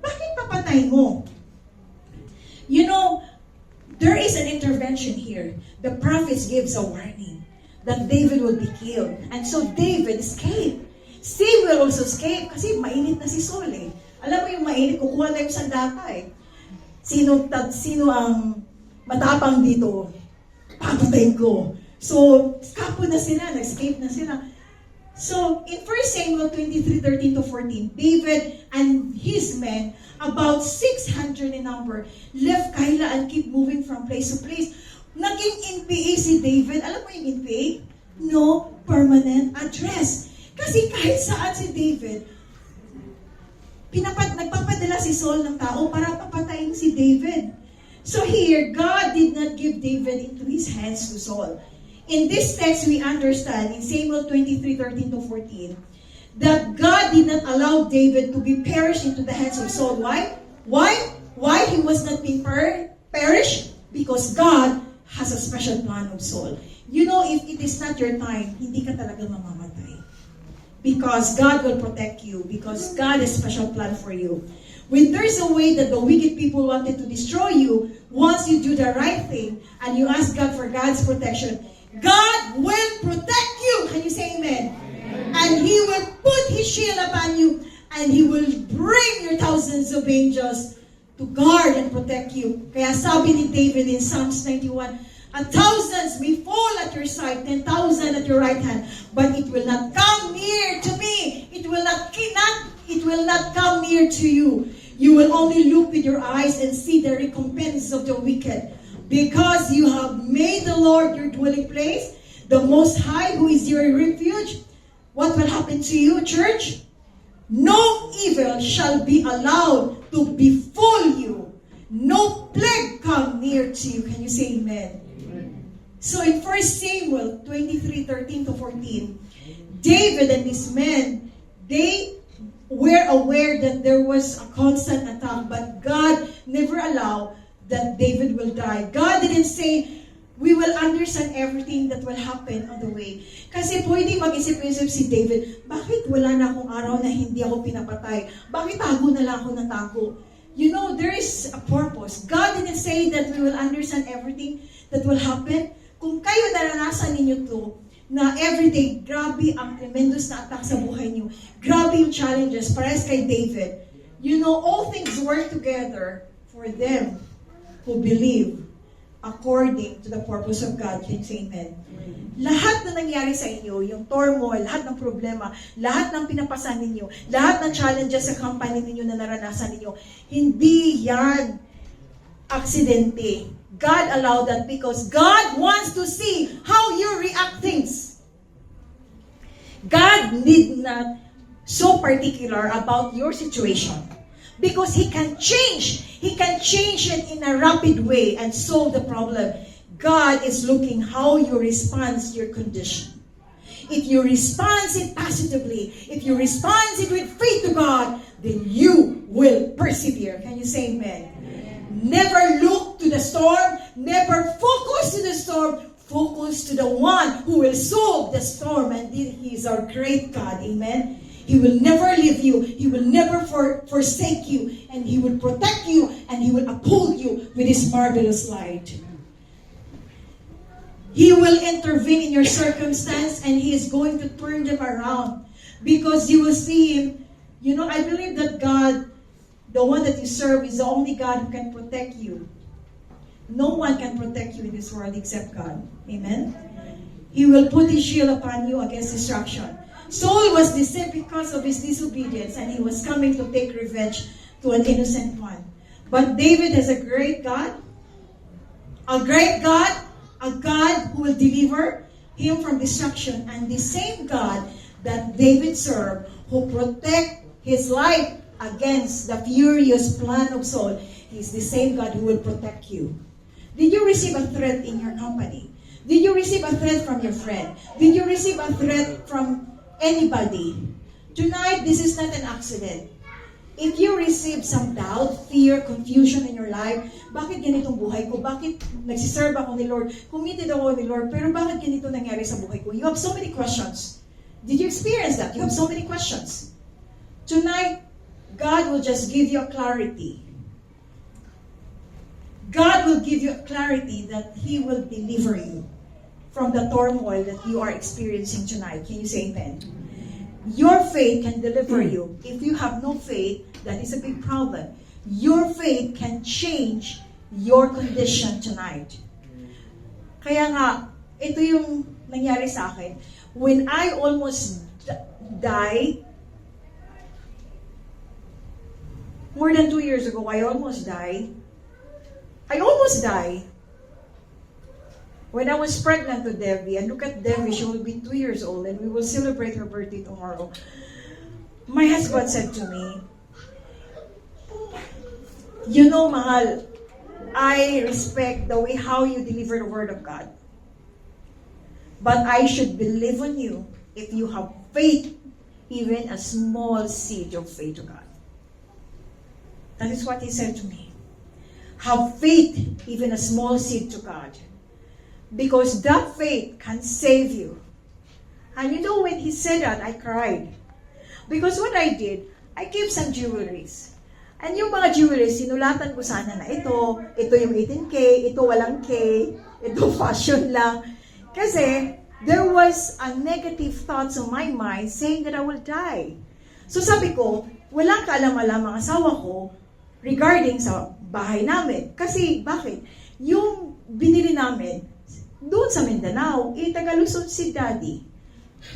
Bakit papatay mo? You know, there is an intervention here. The prophets gives a warning that David will be killed. And so David escaped. Samuel also escaped kasi mainit na si Saul eh. Alam mo yung mainit, kukuha na yung sandata eh. Sino ang matapang dito? Papatayin ko. So, kapo na sila, nag-escape na sila. So, in 1 Samuel 23:13-14, David and his men, about 600 in number, left Keilah and keep moving from place to place. Naging NPA si David. Alam mo yung NPA? No permanent address. Kasi kahit saan si David, nagpapadala si Saul ng tao para papatayin si David. So here, God did not give David into his hands to Saul. In this text, we understand in Samuel 23:13-14 that God did not allow David to be perished into the hands of Saul. Why? Why he was not being perished? Because God has a special plan of Saul. You know, if it is not your time, hindi ka talaga mamamatay. Because God will protect you. Because God has a special plan for you. When there's a way that the wicked people wanted to destroy you, once you do the right thing and you ask God for God's protection, God will protect you. Can you say amen? And He will put His shield upon you, and He will bring your thousands of angels to guard and protect you. Kaya sabi ni David in Psalms 91, "1,000 may fall at your side, 10,000 at your right hand, but it will not come near to me. It will not come near to you. You will only look with your eyes and see the recompense of the wicked. Because you have made the Lord your dwelling place, the Most High, who is your refuge." What will happen to you, church? No evil shall be allowed to befall you. No plague come near to you. Can you say amen? So in 1 Samuel 23:13-14, David and his men, they were aware that there was a constant attack, but God never allowed that David will die. God didn't say, we will understand everything that will happen on the way. Kasi pwede mag-isip-isip si David, bakit wala na akong araw na hindi ako pinapatay? Bakit tago na lang ako ng tago? You know, there is a purpose. God didn't say that we will understand everything that will happen. Kung kayo naranasan ninyo to, na everyday, grabe ang tremendous na attack sa buhay niyo. Grabe yung challenges, parehas kay David. You know, all things work together for them who believe according to the purpose of God. Can you say amen? Lahat na nangyari sa inyo, yung turmoil, lahat ng problema, lahat ng pinapasan ninyo, lahat ng challenges sa company ninyo na naranasan ninyo, hindi yan aksidente. God allowed that because God wants to see how you react things. God need not so particular about your situation because He can change. He can change it in a rapid way and solve the problem. God is looking how you respond to your condition. If you respond it positively, if you respond it with faith to God, then you will persevere. Can you say amen? Never look to the storm. Never focus to the storm. Focus to the one who will solve the storm. And He is our great God. Amen. He will never leave you. He will never forsake you. And He will protect you. And He will uphold you with His marvelous light. He will intervene in your circumstance. And He is going to turn them around. Because you will see Him. You know, I believe that God, the one that you serve, is the only God who can protect you. No one can protect you in this world except God. Amen? He will put His shield upon you against destruction. Saul was deceived because of his disobedience, and he was coming to take revenge to an innocent one. But David has a great God, a God who will deliver him from destruction. And the same God that David served, who protect his life against the furious plan of Saul, is the same God who will protect you. Did you receive a threat in your company? Did you receive a threat from your friend? Did you receive a threat from anybody? Tonight, this is not an accident. If you receive some doubt, fear, confusion in your life, bakit ganitong buhay ko? Bakit nagsiserve ako ni Lord? Committed ako ni Lord, pero bakit ganito nangyari sa buhay ko? You have so many questions. Did you experience that? You have so many questions. Tonight, God will just give you a clarity. God will give you a clarity that He will deliver you from the turmoil that you are experiencing tonight. Can you say amen? Your faith can deliver you. If you have no faith, that is a big problem. Your faith can change your condition tonight. Kaya nga, ito yung nangyari sa akin. When I almost died, more than 2 years ago, I almost died. When I was pregnant with Debbie, and look at Debbie, she will be 2 years old, and we will celebrate her birthday tomorrow. My husband said to me, you know, Mahal, I respect the way how you deliver the Word of God. But I should believe on you if you have faith, even a small seed of faith to God. That is what he said to me. Have faith, even a small seed to God. Because that faith can save you. And you know, when he said that, I cried. Because what I did, I gave some jewelries. And yung mga jewelries, sinulatan ko sana na ito yung 18K, ito walang K, ito fashion lang. Kasi there was a negative thoughts on my mind saying that I will die. So sabi ko, walang kaalam-alam ang asawa ko regarding sa bahay namin. Kasi, bakit? Yung binili namin, doon sa Mindanao, Taga-Luzon si Daddy.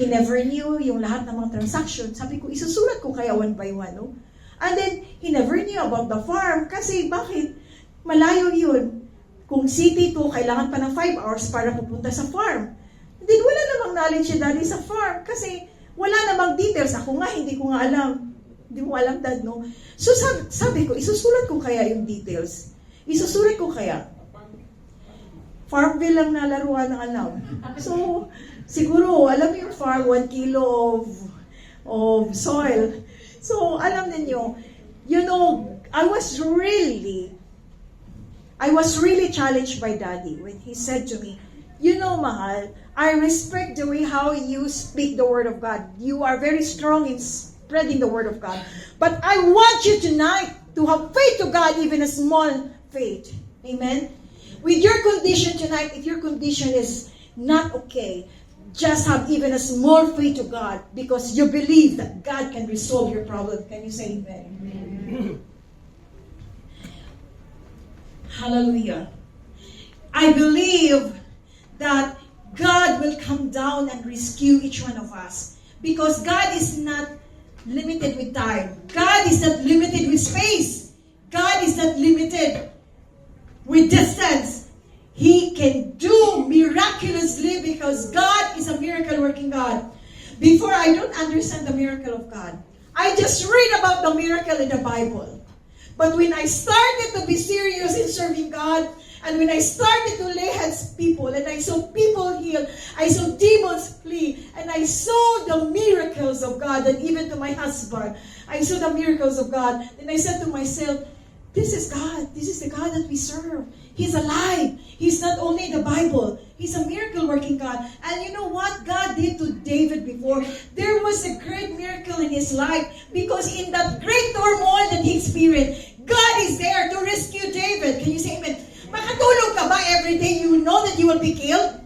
He never knew yung lahat ng mga transaction. Sabi ko, isusulat ko kaya one by one, no? And then, he never knew about the farm. Kasi, bakit? Malayo yun. Kung city to, kailangan pa ng 5 hours para pupunta sa farm. Then, wala namang knowledge si Daddy sa farm. Kasi, wala namang details. Ako nga, hindi ko nga alam. Hindi mo alam, Dad, no? So, sabi ko, isusulat ko kaya yung details. Isusulat ko kaya. Farmville lang nalaruan ng alam. So, siguro, alam mo yung farm, 1 kilo of soil. So, alam ninyo, you know, I was really challenged by Daddy when he said to me, you know, Mahal, I respect the way how you speak the Word of God. You are very strong in spreading the Word of God. But I want you tonight to have faith to God, even a small faith. Amen? With your condition tonight, if your condition is not okay, just have even a small faith to God because you believe that God can resolve your problem. Can you say amen? Hallelujah. I believe that God will come down and rescue each one of us because God is not limited with time. God is not limited with space. God is not limited with distance. He can do miraculously because God is a miracle working God. Before, I don't understand the miracle of God. I just read about the miracle in the Bible. But when I started to be serious in serving God, and when I started to lay hands on people, and I saw people healed, I saw demons flee, and I saw the miracles of God, and even to my husband, I saw the miracles of God. And I said to myself, this is God. This is the God that we serve. He's alive. He's not only in the Bible. He's a miracle-working God. And you know what God did to David before? There was a great miracle in his life because in that great turmoil that he experienced, God is there to rescue David. Can you say amen? Makatulog ka ba every day you know that you will be killed?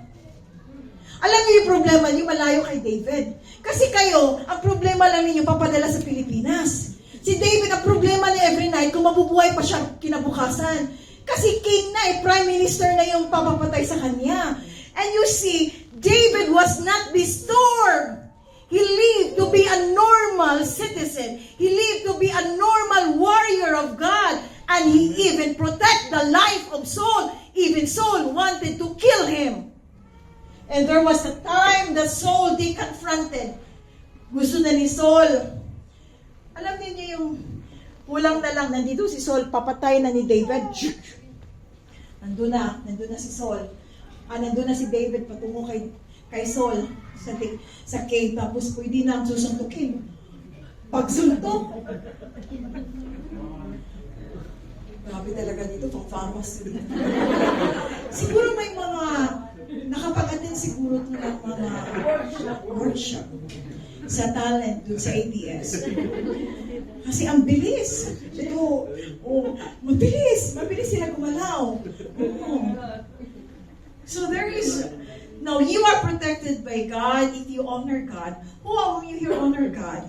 Alam niyo yung problema niyo, malayo kay David. Kasi kayo, ang problema lang ninyo papadala sa Pilipinas. Si David, ang problema niya every night, kung mabubuhay pa siya kinabukasan. Kasi king na, prime minister na yung papapatay sa kanya. And you see, David was not disturbed. He lived to be a normal citizen. He lived to be a normal warrior of God. And he even protect the life of Saul. Even Saul wanted to kill him. And there was a time that Saul, they confronted. Gusto na ni Saul. Alam niyo yung kulang na lang, nandito si Saul, papatay na ni David. Nandun na si Saul. Nandun na si David patungo kay Saul sa cave, tapos pwede na ang susuntukin. Pagsuntok. Grabe talaga dito, pang famous dito. Siguro may mga nakapag-attend siguro ng mga workshop sa talent dun sa ABS. Kasi ang bilis. Ito, mabilis sila gumalaw. So there is, now you are protected by God if you honor God. Who among you here honor God?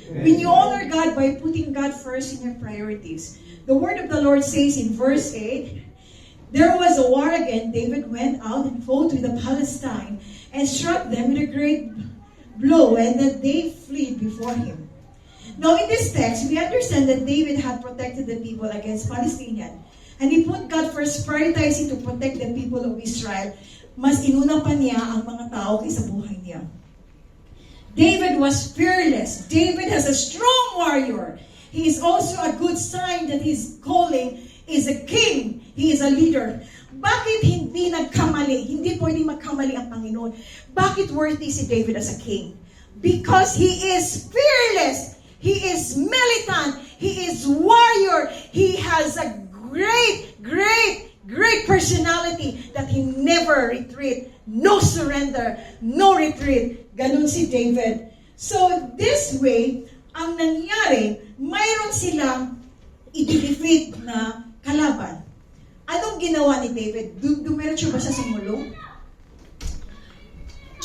When you honor God by putting God first in your priorities. The word of the Lord says in verse 8, there was a war again. David went out and fought with the Palestine and struck them with a great blow, and that they fled before him. Now in this text, we understand that David had protected the people against Palestinians. And he put God first, prioritizing to protect the people of Israel. Mas inuna pa niya ang mga tao kaysa buhay niya. David was fearless. David has a strong warrior. He is also a good sign that his calling is a king. He is a leader. Bakit hindi nagkamali? Hindi pwedeng magkamali ang Panginoon. Bakit worthy si David as a king? Because he is fearless. He is militant. He is warrior. He has a great personality that he never retreat. No surrender. No retreat. Ganun si David. So this way, ang nangyari, mayroon silang i-defeat na kalaban. Anong ginawa ni David? Dumiretso ba siya sa mulong?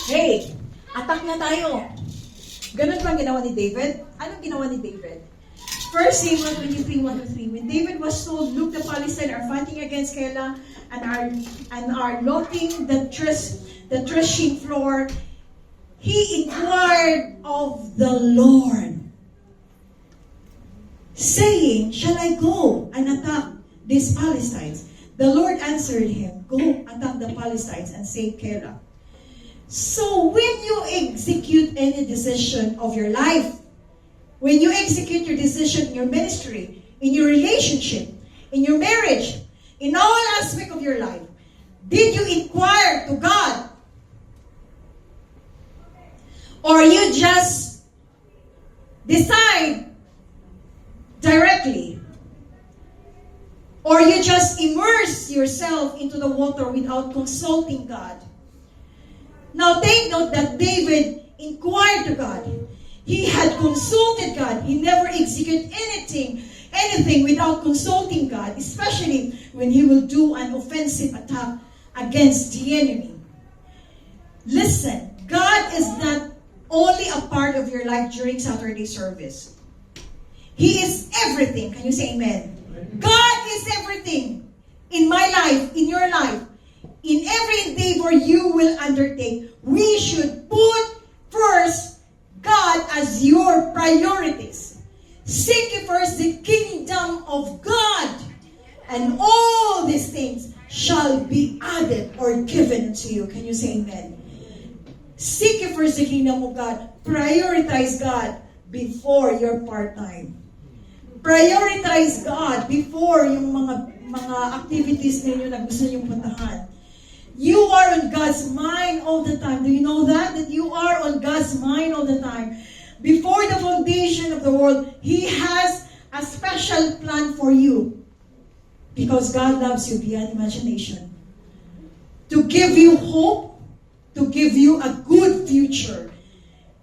Hey, attack na tayo. Ganun ba ang ginawa ni David? Anong ginawa ni David? 1 Samuel 23:1-3. When David was told, look, the Palestinians are fighting against Keilah and are looting the threshing floor, he inquired of the Lord, saying, shall I go and attack these Palestinians? The Lord answered him, go attack the Palestinians and save Keilah. So when you execute any decision of your life, when you execute your decision in your ministry, in your relationship, in your marriage, in all aspects of your life, did you inquire to God? Or you just decide directly? Or you just immerse yourself into the water without consulting God? Now take note that David inquired to God. He had consulted God. He never executed anything without consulting God, especially when he will do an offensive attack against the enemy. Listen, God is not only a part of your life during Saturday service. He is everything. Can you say amen? God is everything in my life, in your life. In every endeavor you will undertake, we should put first God as your priorities. Seek ye first the kingdom of God, and all these things shall be added or given to you. Can you say amen? Seek ye first the kingdom of God. Prioritize God before your part-time. Prioritize God before yung mga activities ninyo na gusto niyong puntahan. You are on God's mind all the time. Do you know that? That you are on God's mind all the time. Before the foundation of the world, He has a special plan for you. Because God loves you beyond imagination. To give you hope, to give you a good future.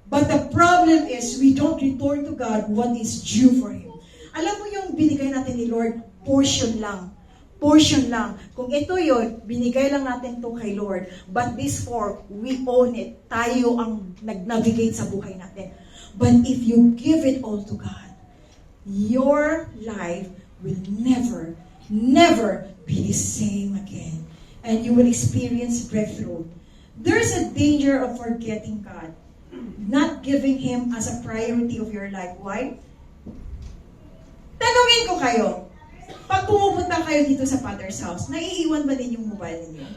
But the problem is, we don't return to God what is due for Him. Alam mo yung binigay natin ni Lord, portion lang. Portion lang. Kung ito yun, binigay lang natin to kay Lord. But this four, we own it. Tayo ang nag-navigate sa buhay natin. But if you give it all to God, your life will never, never be the same again. And you will experience breakthrough. There's a danger of forgetting God. Not giving Him as a priority of your life. Why? Tanungin ko kayo, pag pumupunta kayo dito sa Father's house, naiiwan ba din yung mobile ninyo?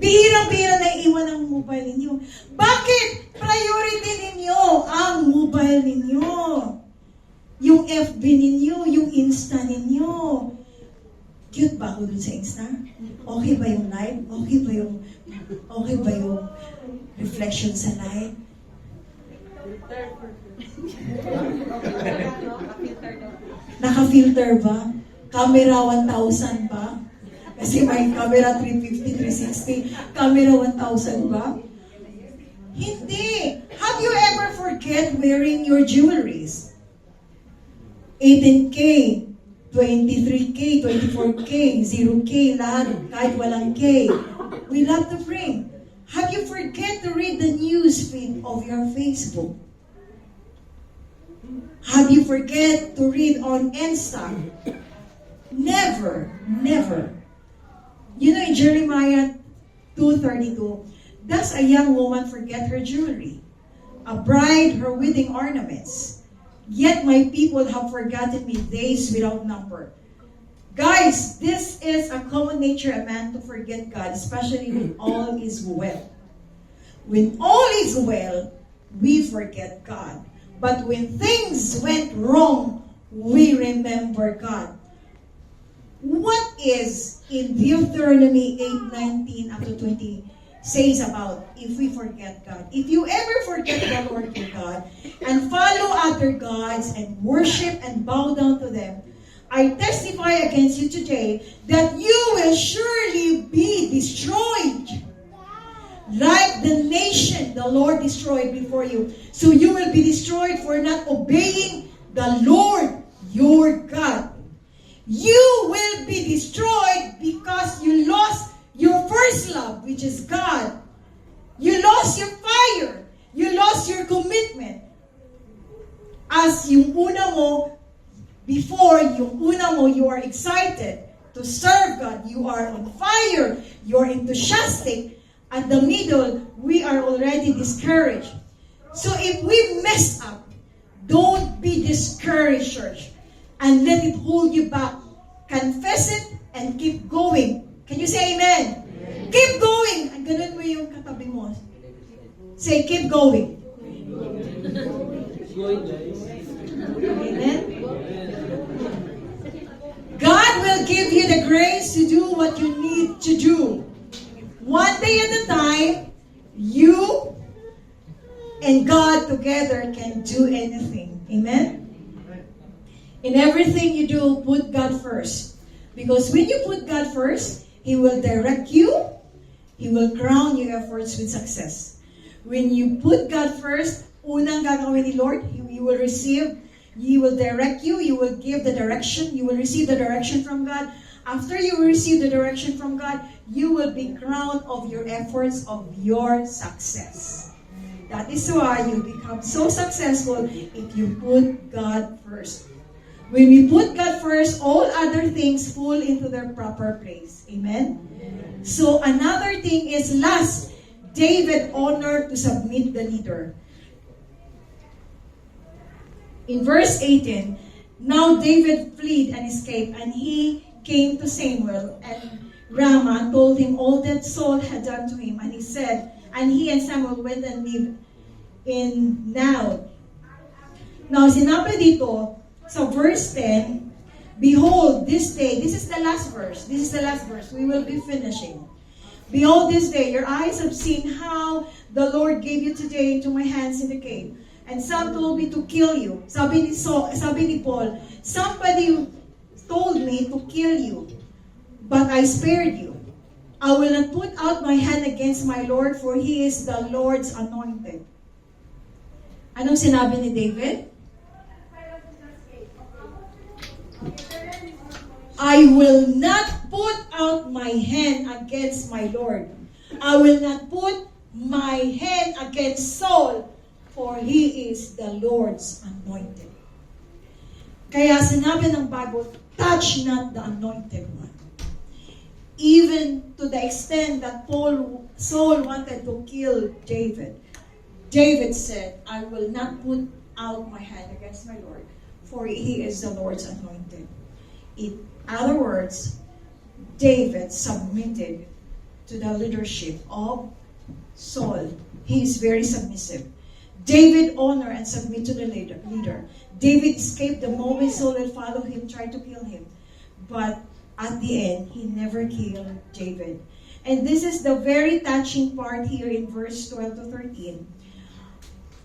Bihirang-bihira naiiwan ang mobile ninyo. Bakit? Priority ninyo ang mobile ninyo. Yung FB ninyo, yung Insta ninyo. Cute ba ako dun sa Insta? Okay ba yung live? Okay ba yung reflection sa live? Naka-filter ba? Camera 1,000 ba? Kasi may camera 350, 360. Camera 1,000 ba? Hindi. Have you ever forget wearing your jewelries? 18K, 23K, 24K, 0K, lahat, kahit walang K. We love to bring. Have you forget to read the news feed of your Facebook? Have you forget to read on Insta? Never, never. You know in Jeremiah 2:32, does a young woman forget her jewelry? A bride her wedding ornaments. Yet my people have forgotten me days without number. Guys, this is a common nature of man to forget God, especially when all is well. When all is well, we forget God. But when things went wrong, we remember God. What is in Deuteronomy 8:19 up to 20 says about if we forget God? If you ever forget the Lord your God and follow other gods and worship and bow down to them, I testify against you today that you will surely be destroyed. Like the nation the Lord destroyed before you. So you will be destroyed for not obeying the Lord your God. You will be destroyed because you lost your first love, which is God. You lost your fire. You lost your commitment. As yung una mo, before yung una mo, you are excited to serve God. You are on fire. You're enthusiastic. At the middle, we are already discouraged. So if we mess up, don't be discouraged, church. And let it hold you back. Confess it and keep going. Can you say amen? Amen. Keep going. Ang ganun mo yung katabi mo. Say, keep going. Amen? God will give you the grace to do what you need to do. One day at a time, you and God together can do anything. Amen? In everything you do, put God first. Because when you put God first, He will direct you. He will crown your efforts with success. When you put God first, unang gagawin ni Lord, you will receive, He will direct you, you will give the direction, you will receive the direction from God. After you receive the direction from God, you will be crowned of your efforts, of your success. That is why you become so successful if you put God first. When we put God first, all other things fall into their proper place. Amen? So another thing is last, David honored to submit the leader. In verse 18, now David fled and escaped, and he came to Samuel and Ramah and told him all that Saul had done to him. And he said, and he and Samuel went and lived in Naoth. Now, sinabi dito sa verse 10, behold, this day, this is the last verse, we will be finishing. Behold, this day, your eyes have seen how the Lord gave you today into my hands in the cave. And some told me to kill you. Sabi ni Paul, somebody told me to kill you, but I spared you. I will not put out my hand against my Lord, for he is the Lord's anointed. Anong sinabi ni David? I will not put out my hand against my Lord. I will not put my hand against Saul, for he is the Lord's anointed. Kaya sinabi ng Bible, touch not the anointed one. Even to the extent that Saul wanted to kill David. David said, I will not put out my hand against my Lord, for he is the Lord's anointed. In other words, David submitted to the leadership of Saul. He is very submissive. David honored and submitted to the leader. David escaped the moment Saul will follow him, try to kill him. But at the end, he never killed David. And this is the very touching part here in verse 12 to 13.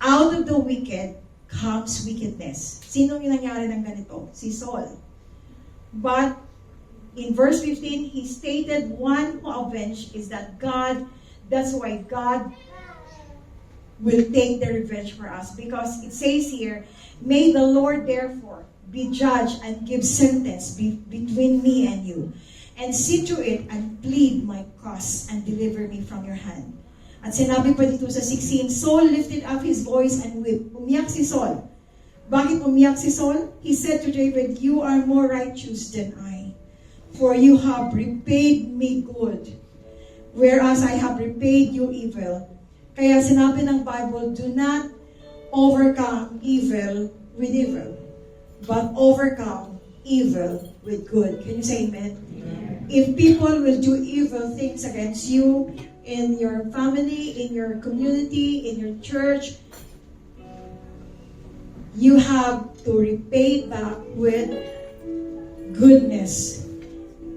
Out of the wicked comes wickedness. Sino yung nangyari ng ganito? Si Saul. But in verse 15, he stated one who avenged is that God, that's why God will take the revenge for us. Because it says here, may the Lord therefore be judge and give sentence between me and you, and see to it and plead my cause and deliver me from your hand. At sinabi pa dito sa 16, Saul lifted up his voice and wept. Umiyak si Saul. Bakit umiyak si Saul? He said to David, you are more righteous than I, for you have repaid me good, whereas I have repaid you evil. Kaya sinabi ng Bible, do not overcome evil with evil, but overcome evil with good. Can you say amen? Amen. If people will do evil things against you, in your family, in your community, in your church, you have to repay back with goodness.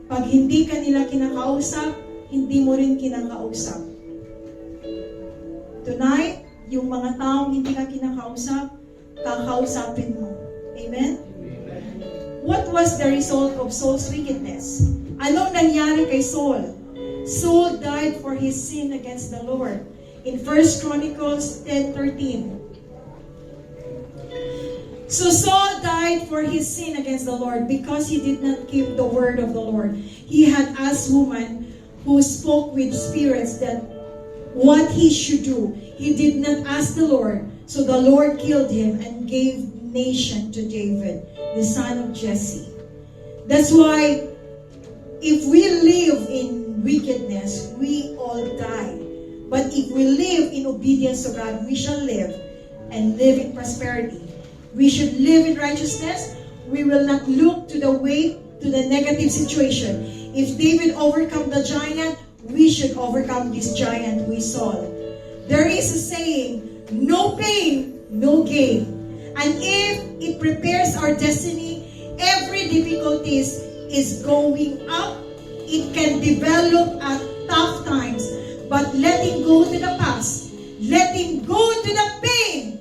Pag hindi ka nila kinakausap, hindi mo rin kinakausap. Tonight, yung mga taong hindi ka kinakausap, kakausapin mo. Amen? What was the result of Saul's wickedness? Anong nangyari kay Saul? Saul died for his sin against the Lord. In 1 Chronicles 10:13. So Saul died for his sin against the Lord because he did not keep the word of the Lord. He had asked woman who spoke with spirits that what he should do. He did not ask the Lord. So the Lord killed him and gave nation to David, the son of Jesse. That's why if we live in wickedness, we all die. But if we live in obedience to God, we shall live and live in prosperity. We should live in righteousness. We will not look to the way, to the negative situation. If David overcome the giant, we should overcome this giant we saw. There is a saying, no pain, no gain. And if it prepares our destiny, every difficulty is going up. It can develop at tough times, but letting go to the past, letting go to the pain.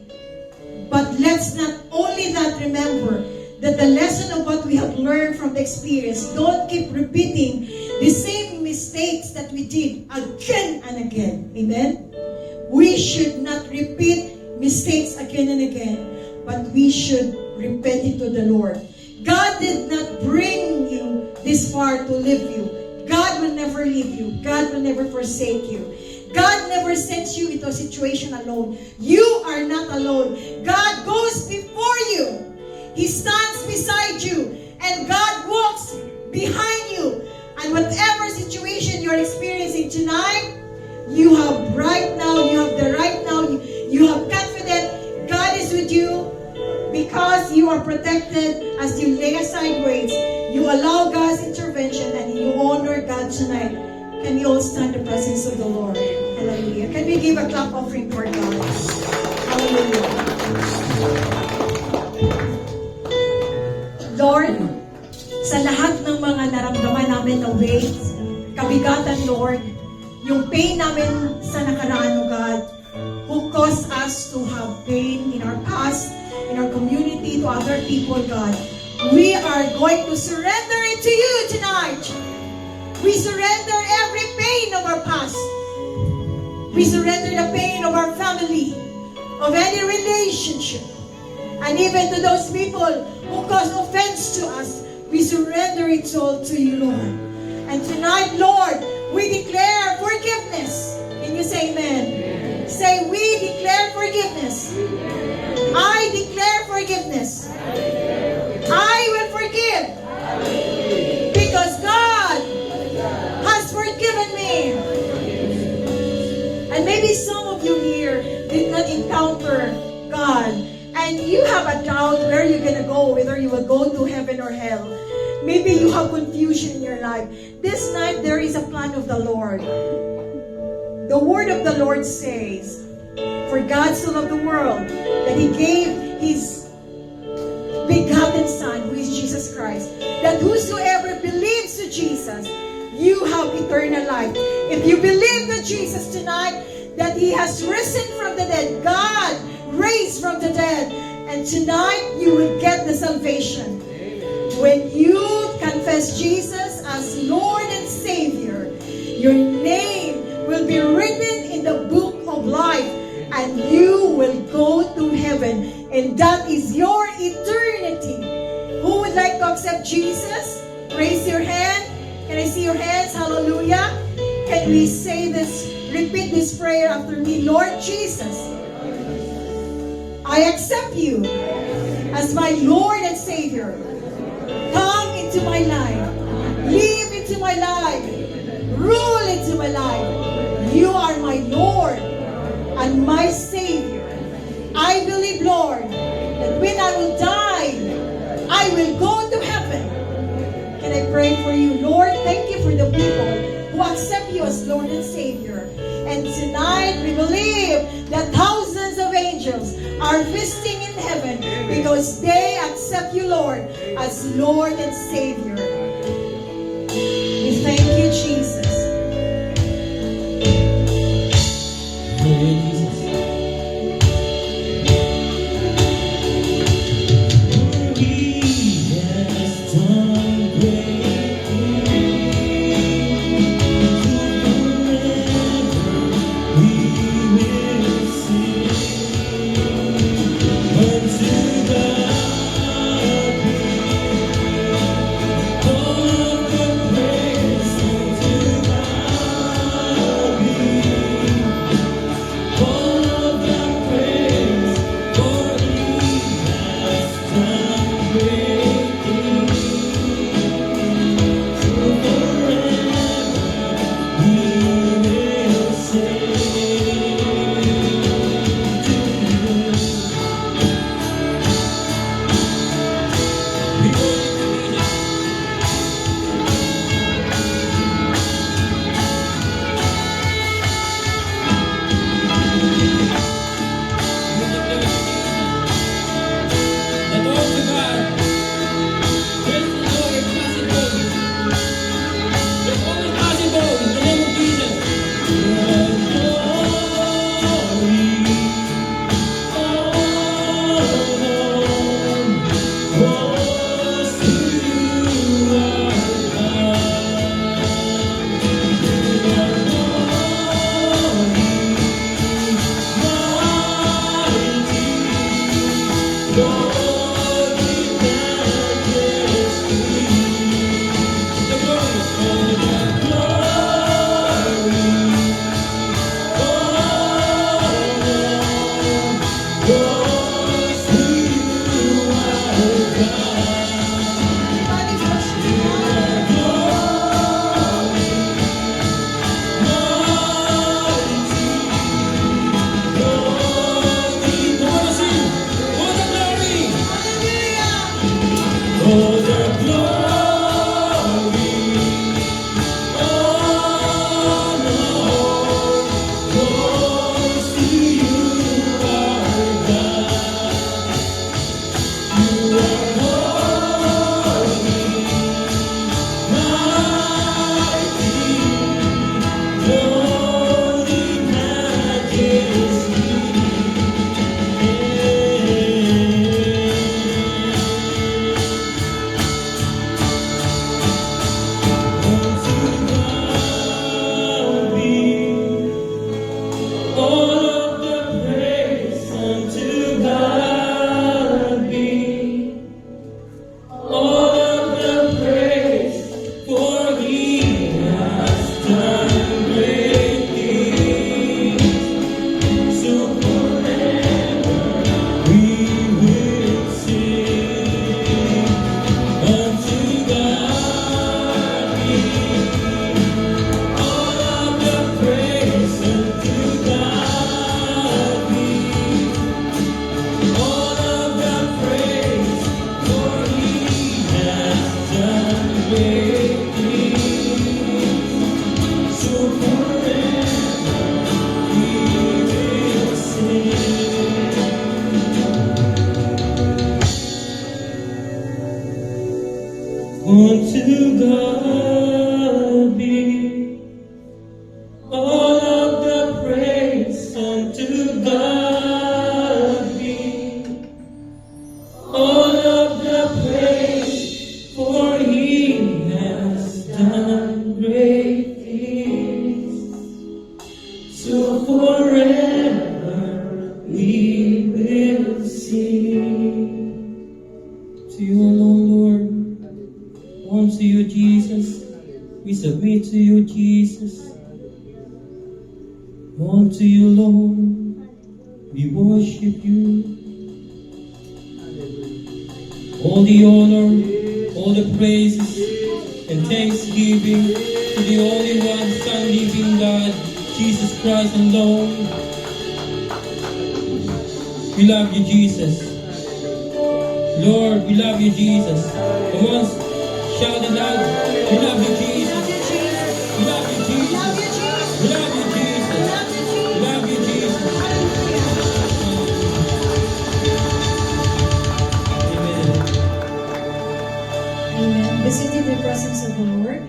But let's not only that remember that the lesson of what we have learned from the experience, don't keep repeating the same mistakes that we did again and again. Amen? We should not repeat mistakes again and again, but we should repent it to the Lord. God did not bring you this far to leave you. God will never leave you. God will never forsake you. God never sends you into a situation alone. You are not alone. God goes before you. He stands beside you. And God walks behind you. And whatever situation you're experiencing tonight, you have right now, you have the right now, you have confidence. God is with you because you are protected as you lay aside weights. You allow God's intervention and you honor God tonight. Can we all stand in the presence of the Lord? Hallelujah. Can we give a clap offering for God? Hallelujah. Lord, sa lahat ng mga naramdaman namin na weights, kabigatan, Lord, yung pain namin sa nakaraan, O God, who caused us to have pain in our past, in our community, to other people, God, we are going to surrender it to you tonight. We surrender every pain of our past. We surrender the pain of our family, of any relationship, and even to those people who cause offense to us. We surrender it all to you, Lord. And tonight, Lord, we declare forgiveness. Can you say amen? Amen. Say, we declare forgiveness. I declare forgiveness. I will forgive. Because God has forgiven me. And maybe some of you here did not encounter God. And you have a doubt where you're going to go, whether you will go to heaven or hell. Maybe you have confusion in your life. This night, there is a plan of the Lord. The word of the Lord says, for God so loved the world, that He gave His begotten Son, who is Jesus Christ, that whosoever believes to Jesus, you have eternal life. If you believe that Jesus tonight, that He has risen from the dead, God raised from the dead, and tonight you will get the salvation. When you confess Jesus as Lord and Savior, your name will be written in the book of life, and you will go to heaven, and that is your eternity. Who would like to accept Jesus? Raise your hand. Can I see your hands? Hallelujah. Can we say this, repeat this prayer after me? Lord Jesus, I accept you as my Lord and Savior. Come into my life. Live into my life. Rule into my life. You are my Lord and my Savior. I believe, Lord, that when I will die, I will go to heaven. Can I pray for you? Lord, thank you for the people who accept you as Lord and Savior. And tonight we believe that thousands of angels are visiting in heaven because they accept you, Lord, as Lord and Savior. We thank you, Jesus. we will sing. To you alone, Lord. Unto you, Jesus. We submit to you, Jesus. Unto you, Lord. We worship you. All the honor, all the praises, and thanksgiving to the only one, Son, living God, Jesus Christ alone. We love you, Jesus. Lord, we love you, Jesus. Come on, shout it out. We love you, Jesus. We love you, Jesus. We love you, Jesus. We love you, Jesus. Amen. Amen. Visited the presence of the Lord.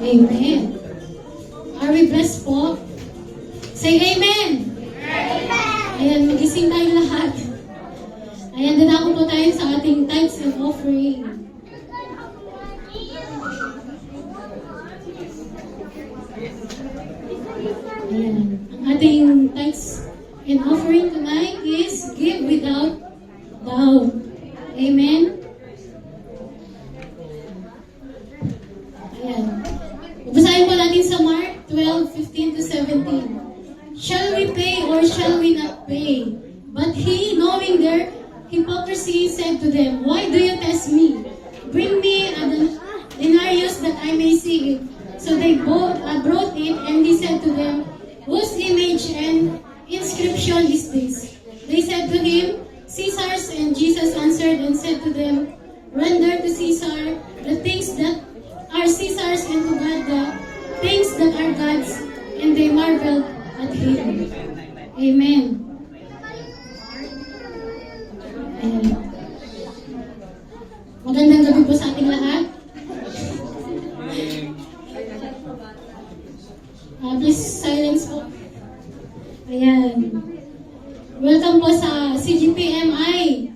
Amen. Are we blessed po? Say amen. Ayan, magising tayo lahat. Ayan, dadako po tayo sa ating tithes and offering. Ayan, ang ating tithes and offering tonight is give without doubt. Amen. Ayan. Basahin po natin sa Mark 12:15 to 17. Shall we pay or shall we not pay? But he, knowing their hypocrisy, said to them, why do you test me? Bring me a denarius that I may see it. So they both brought it, and he said to them, whose image and inscription is this? They said to him, Caesar's. And Jesus answered and said to them, render to Caesar the things that are Caesar's, and to God the things that are God's. And they marveled at him. Amen. Ayan. Magandang gabi po sa ating lahat. Please silence po. Ayan. Welcome po sa CGPMI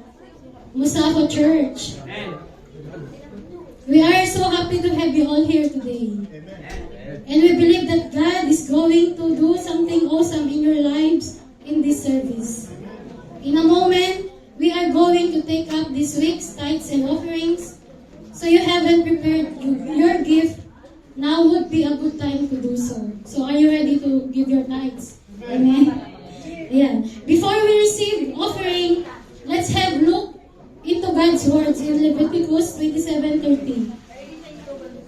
Musafa Church. We are so happy to have you all here today. And we believe that God is going to do something awesome in your lives in this service. In a moment, we are going to take up this week's tithes and offerings. So you haven't prepared your gift, now would be a good time to do so. So are you ready to give your tithes? Amen? Yeah. Before we receive offering, let's have look into God's words in Leviticus 27:30.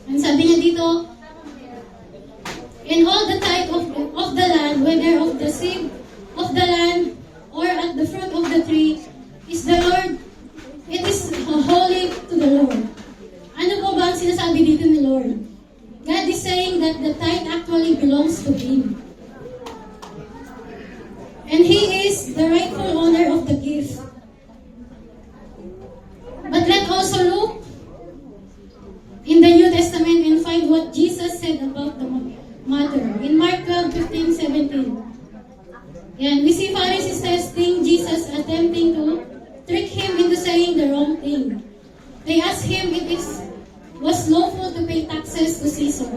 Ang sabi niya dito, in all the tithe of the land, whether of the seed of the land or at the fruit of the tree, is the Lord, it is holy to the Lord. Ano po ba ang sinasabi dito ni Lord? God is saying that the tithe actually belongs to Him. And He is the rightful owner of the gift. But let's also look in the New Testament and find what Jesus said about the matter. In Mark 12:15-17. Yan, we see Pharisees testing Jesus, attempting to trick Him into saying the wrong thing. They asked Him if it was lawful to pay taxes to Caesar,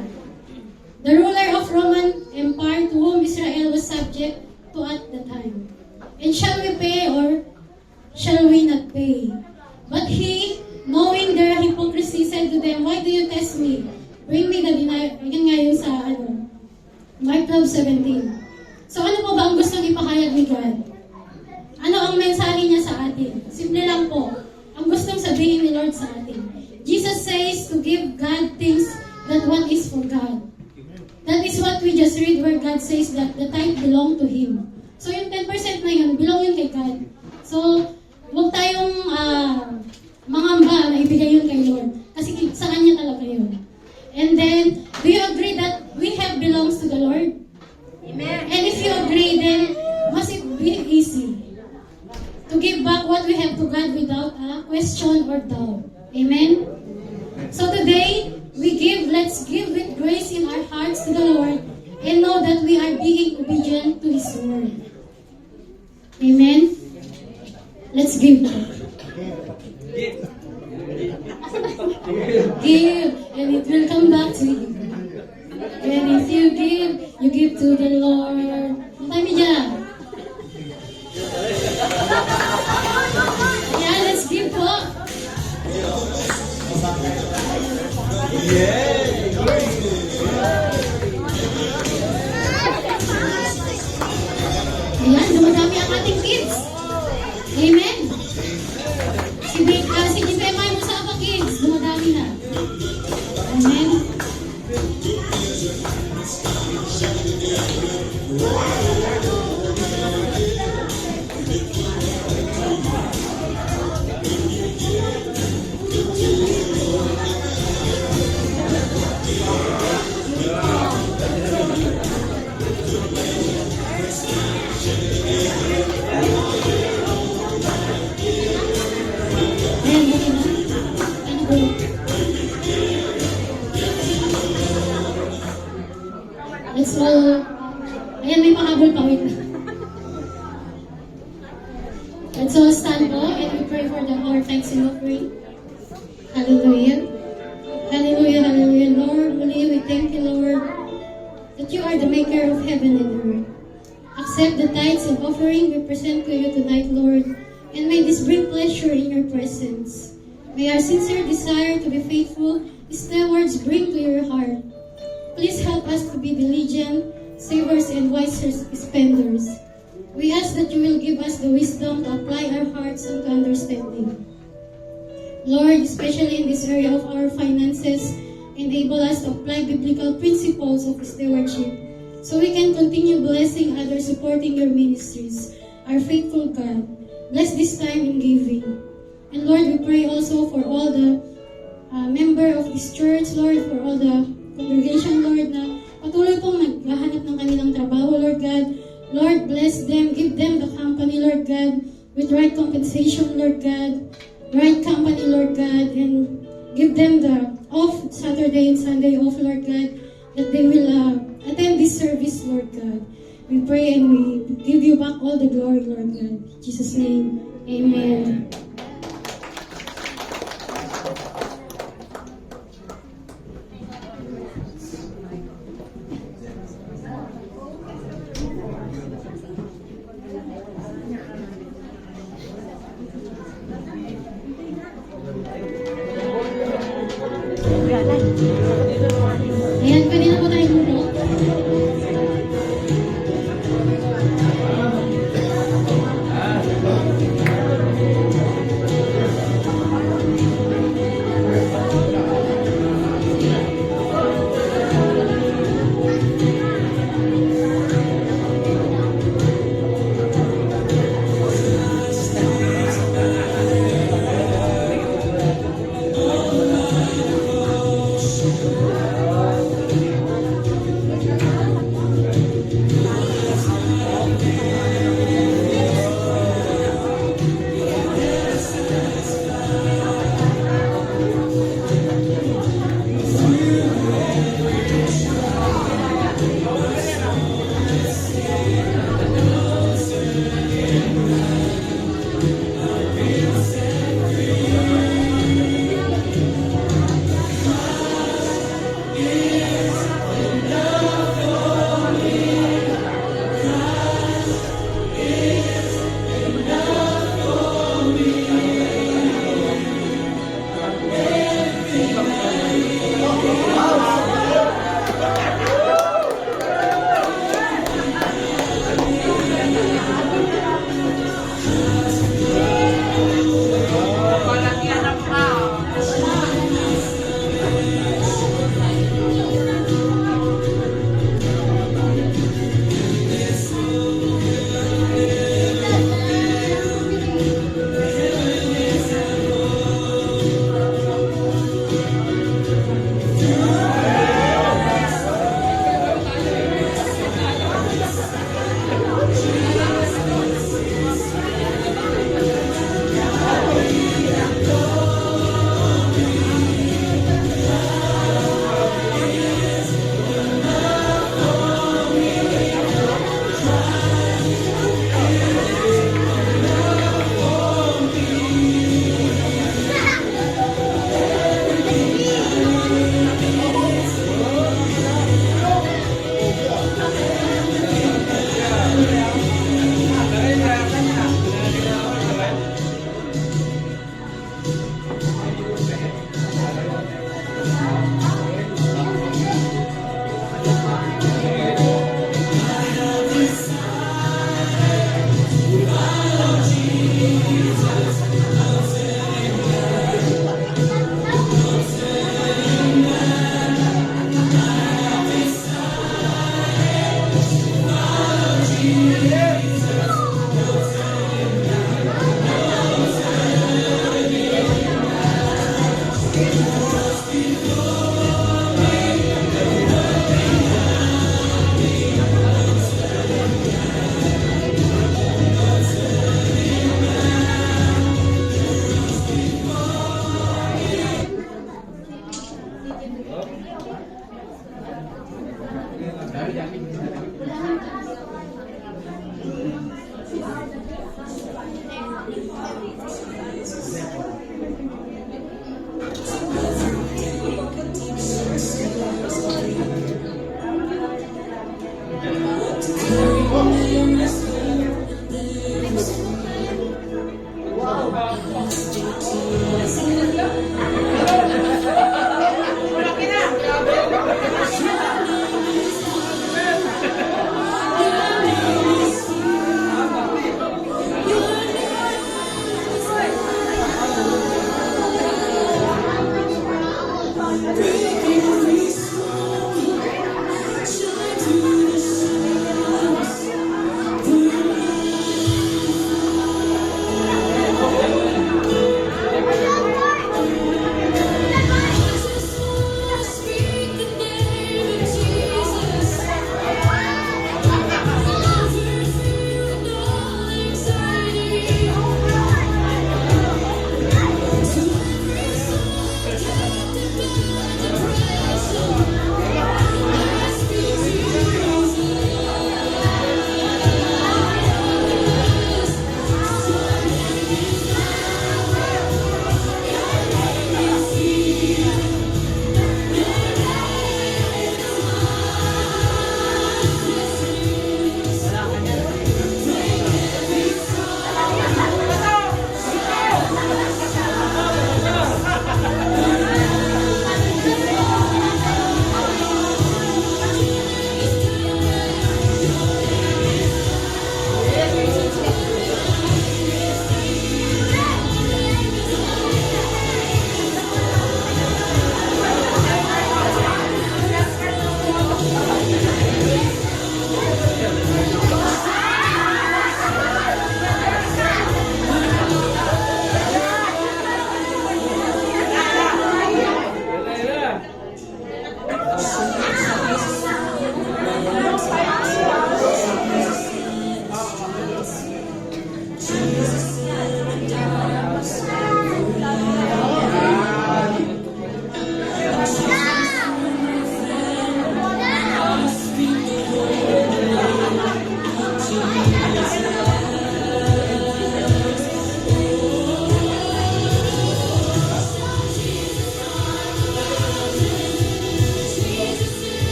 the ruler of Roman Empire, to whom Israel was subject to at the time. And shall we pay or shall we not pay? But He, knowing their hypocrisy, said to them, why do you test me? Bring me the denarius. Yan nga yun sa Mark 12:17. So ano po ba ang gustong ipahayag ni God? Ano ang mensahe niya sa atin? Simple lang po. Ang gustong sabihin ni Lord sa atin. Jesus says to give God things that what is for God. That is what we just read where God says that the tithe belong to Him. So yung 10% na yun, belong yun kay God. So, huwag tayong mangamba na ibigay yun kay Lord. Kasi sa Kanya talaga yun. And then, do you agree that we have belongs to the Lord? Amen. And if you agree, then must it be easy to give back what we have to God without a question, or doubt. Amen? So today, let's give with grace in our hearts to the Lord and know that we are being obedient to His word. Amen? Let's give. Give, and it will come back to you. And if you give to the Lord. Ang tayo dyan. Yeah, let's give po. Ayan, dumadami ang ating kids. Amen. Si Jipemay mo sa apa kids, dumadami na. Amen. Ayan, buti na. Ano po? Let's all... Ayan, may pahabol pa. Wait na. Let's all stand po and we pray for the our thanks and offering. Hallelujah. Hallelujah, hallelujah. Lord, we thank you, Lord, that you are the maker of heaven and earth. Accept the tithes and offering we present to you tonight, Lord, and may this bring pleasure in your presence. May our sincere desire to be faithful stewards bring to your heart. Please help us to be diligent, savers, and wise spenders. We ask that you will give us the wisdom to apply our hearts unto understanding. Lord, especially in this area of our finances, enable us to apply biblical principles of stewardship so we can continue blessing others, supporting your ministries. Our faithful God, bless this time in giving. And Lord, we pray also for all the member of this church, Lord, for all the congregation, Lord, na patuloy pong naghahanap ng kanilang trabaho, Lord God. Lord, bless them, give them the company, Lord God, with right compensation, Lord God, right company, Lord God, and give them the off Saturday and Sunday off, Lord God, that they will attend this service, Lord God. We pray and we give you back all the glory, Lord God. In Jesus' name, amen. Ayan, pwede na po tayo muna.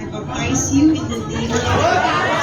I baptize you in the name of Jesus.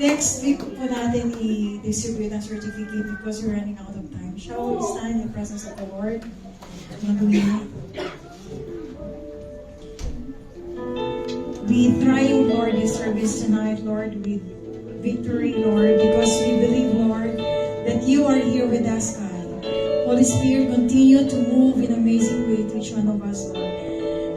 Next week po natin i-distribute ang certificate because we're running out of time. Shall we stand in the presence of the Lord? Hallelujah. We thrive, Lord, this service tonight, Lord, with victory, Lord, because we believe, Lord, that you are here with us, God. Holy Spirit, continue to move in amazing way to each one of us, Lord.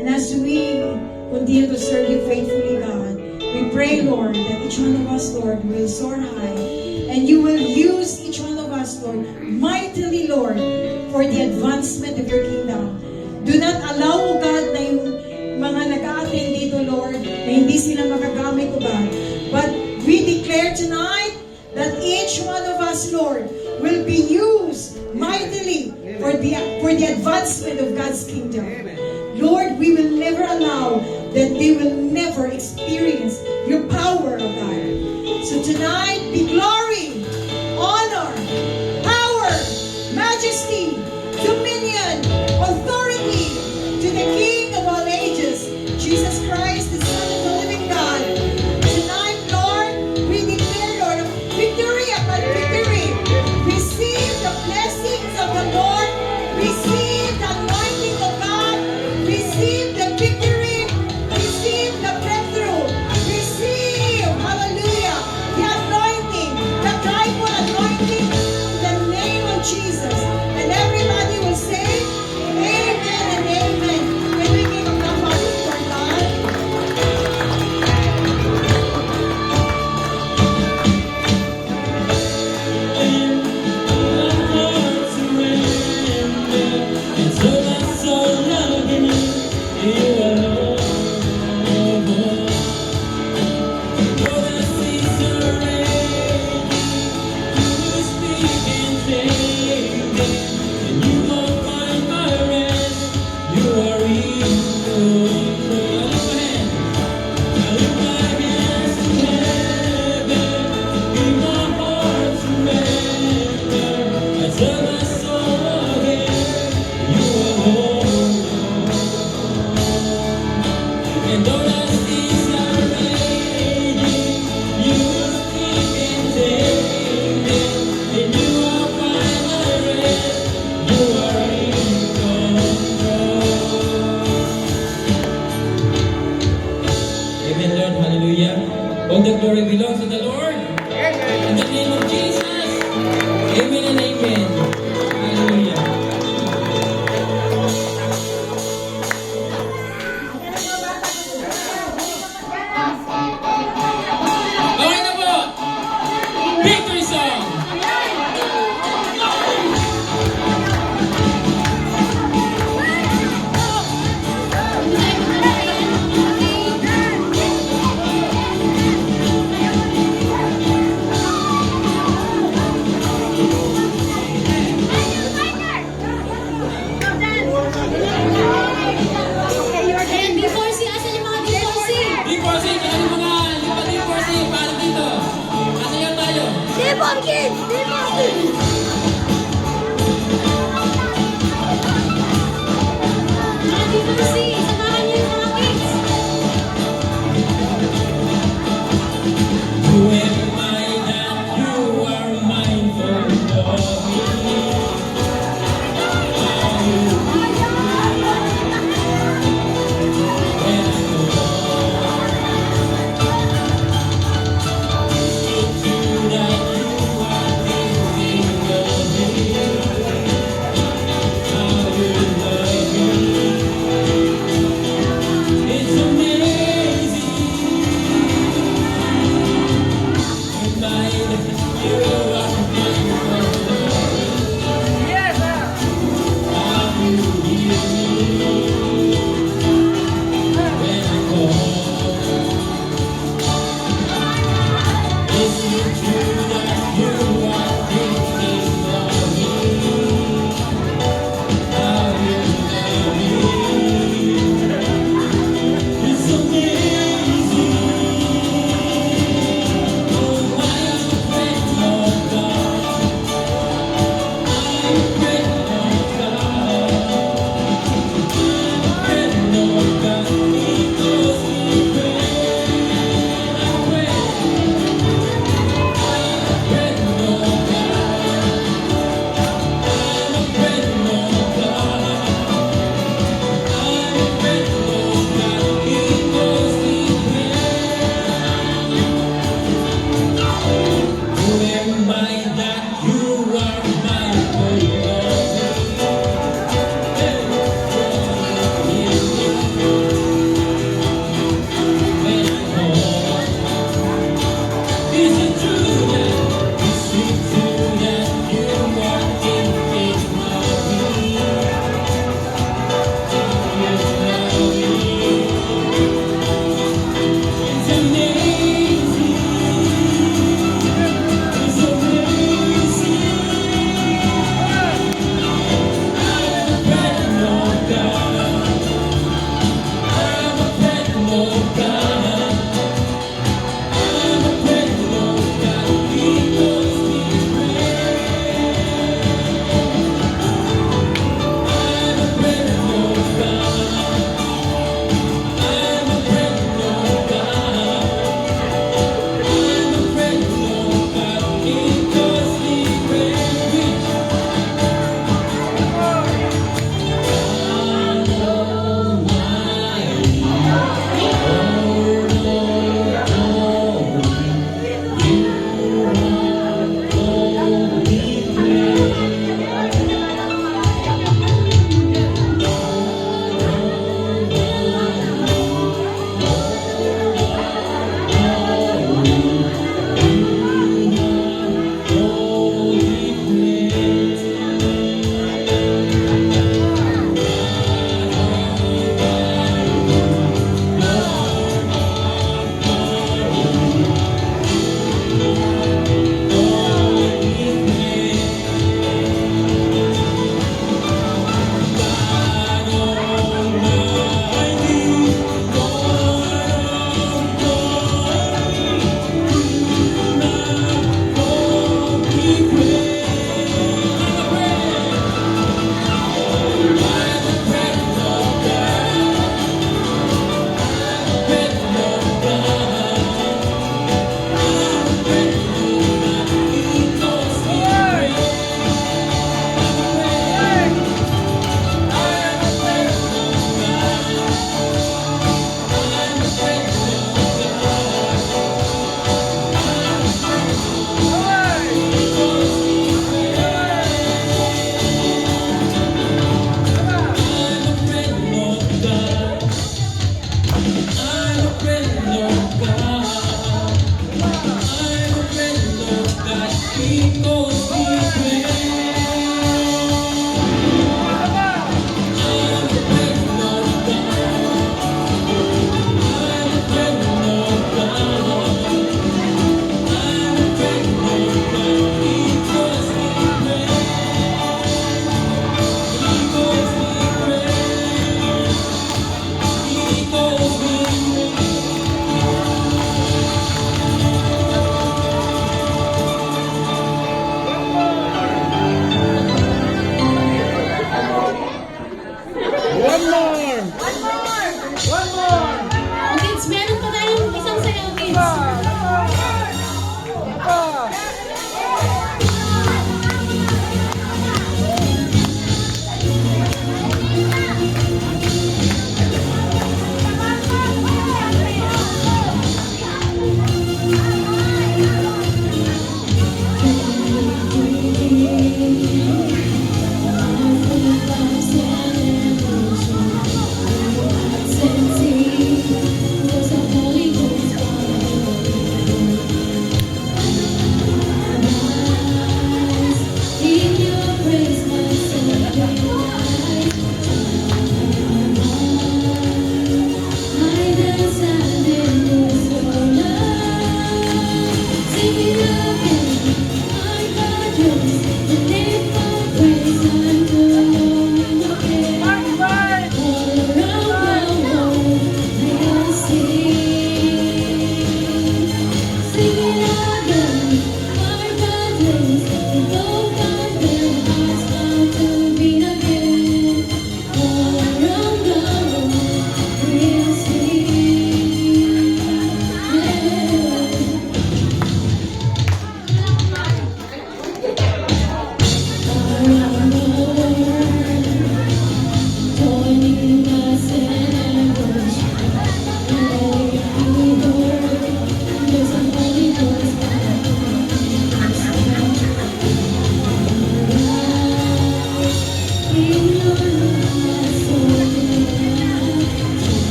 And as we continue to serve you faithfully, God, we pray, Lord, that each one of us, Lord, will soar high. And you will use each one of us, Lord, mightily, Lord, for the advancement of your kingdom. Do not allow, God, na yung mga nag-a-attend dito, Lord, na hindi sila magagamit, O God. But we declare tonight that each one of us, Lord, will be used mightily for the advancement of God's kingdom. Lord, we will never allow that they will never experience your power, O God. So tonight, be glory, honor, power, majesty, dominion, authority to the King of all ages, Jesus Christ, the Son of the living God. Tonight, Lord, we declare, Lord, victory upon victory. Receive the blessings of the Lord. Receive the anointing of God. Receive the victory. Receive the breakthrough. Receive, hallelujah, the anointing, the tribal anointing in the name of Jesus. And everybody will say, amen and amen. Can we give a clap offering for God? And so my soul loving you alone. Though the seas are raging, you will speak and change them, and you won't find my rest. You are in control. I lift my hands to heaven, give my heart surrender. I tell my soul again, you alone. And though the seas are raging, you will speak and tame them, and you will find my rest. You are in control. Amen, Lord. Hallelujah. All the glory belongs to the Lord. In the name of Jesus. Amen and amen. Hallelujah. Okay na po. Victory song.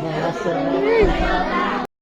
Nasa.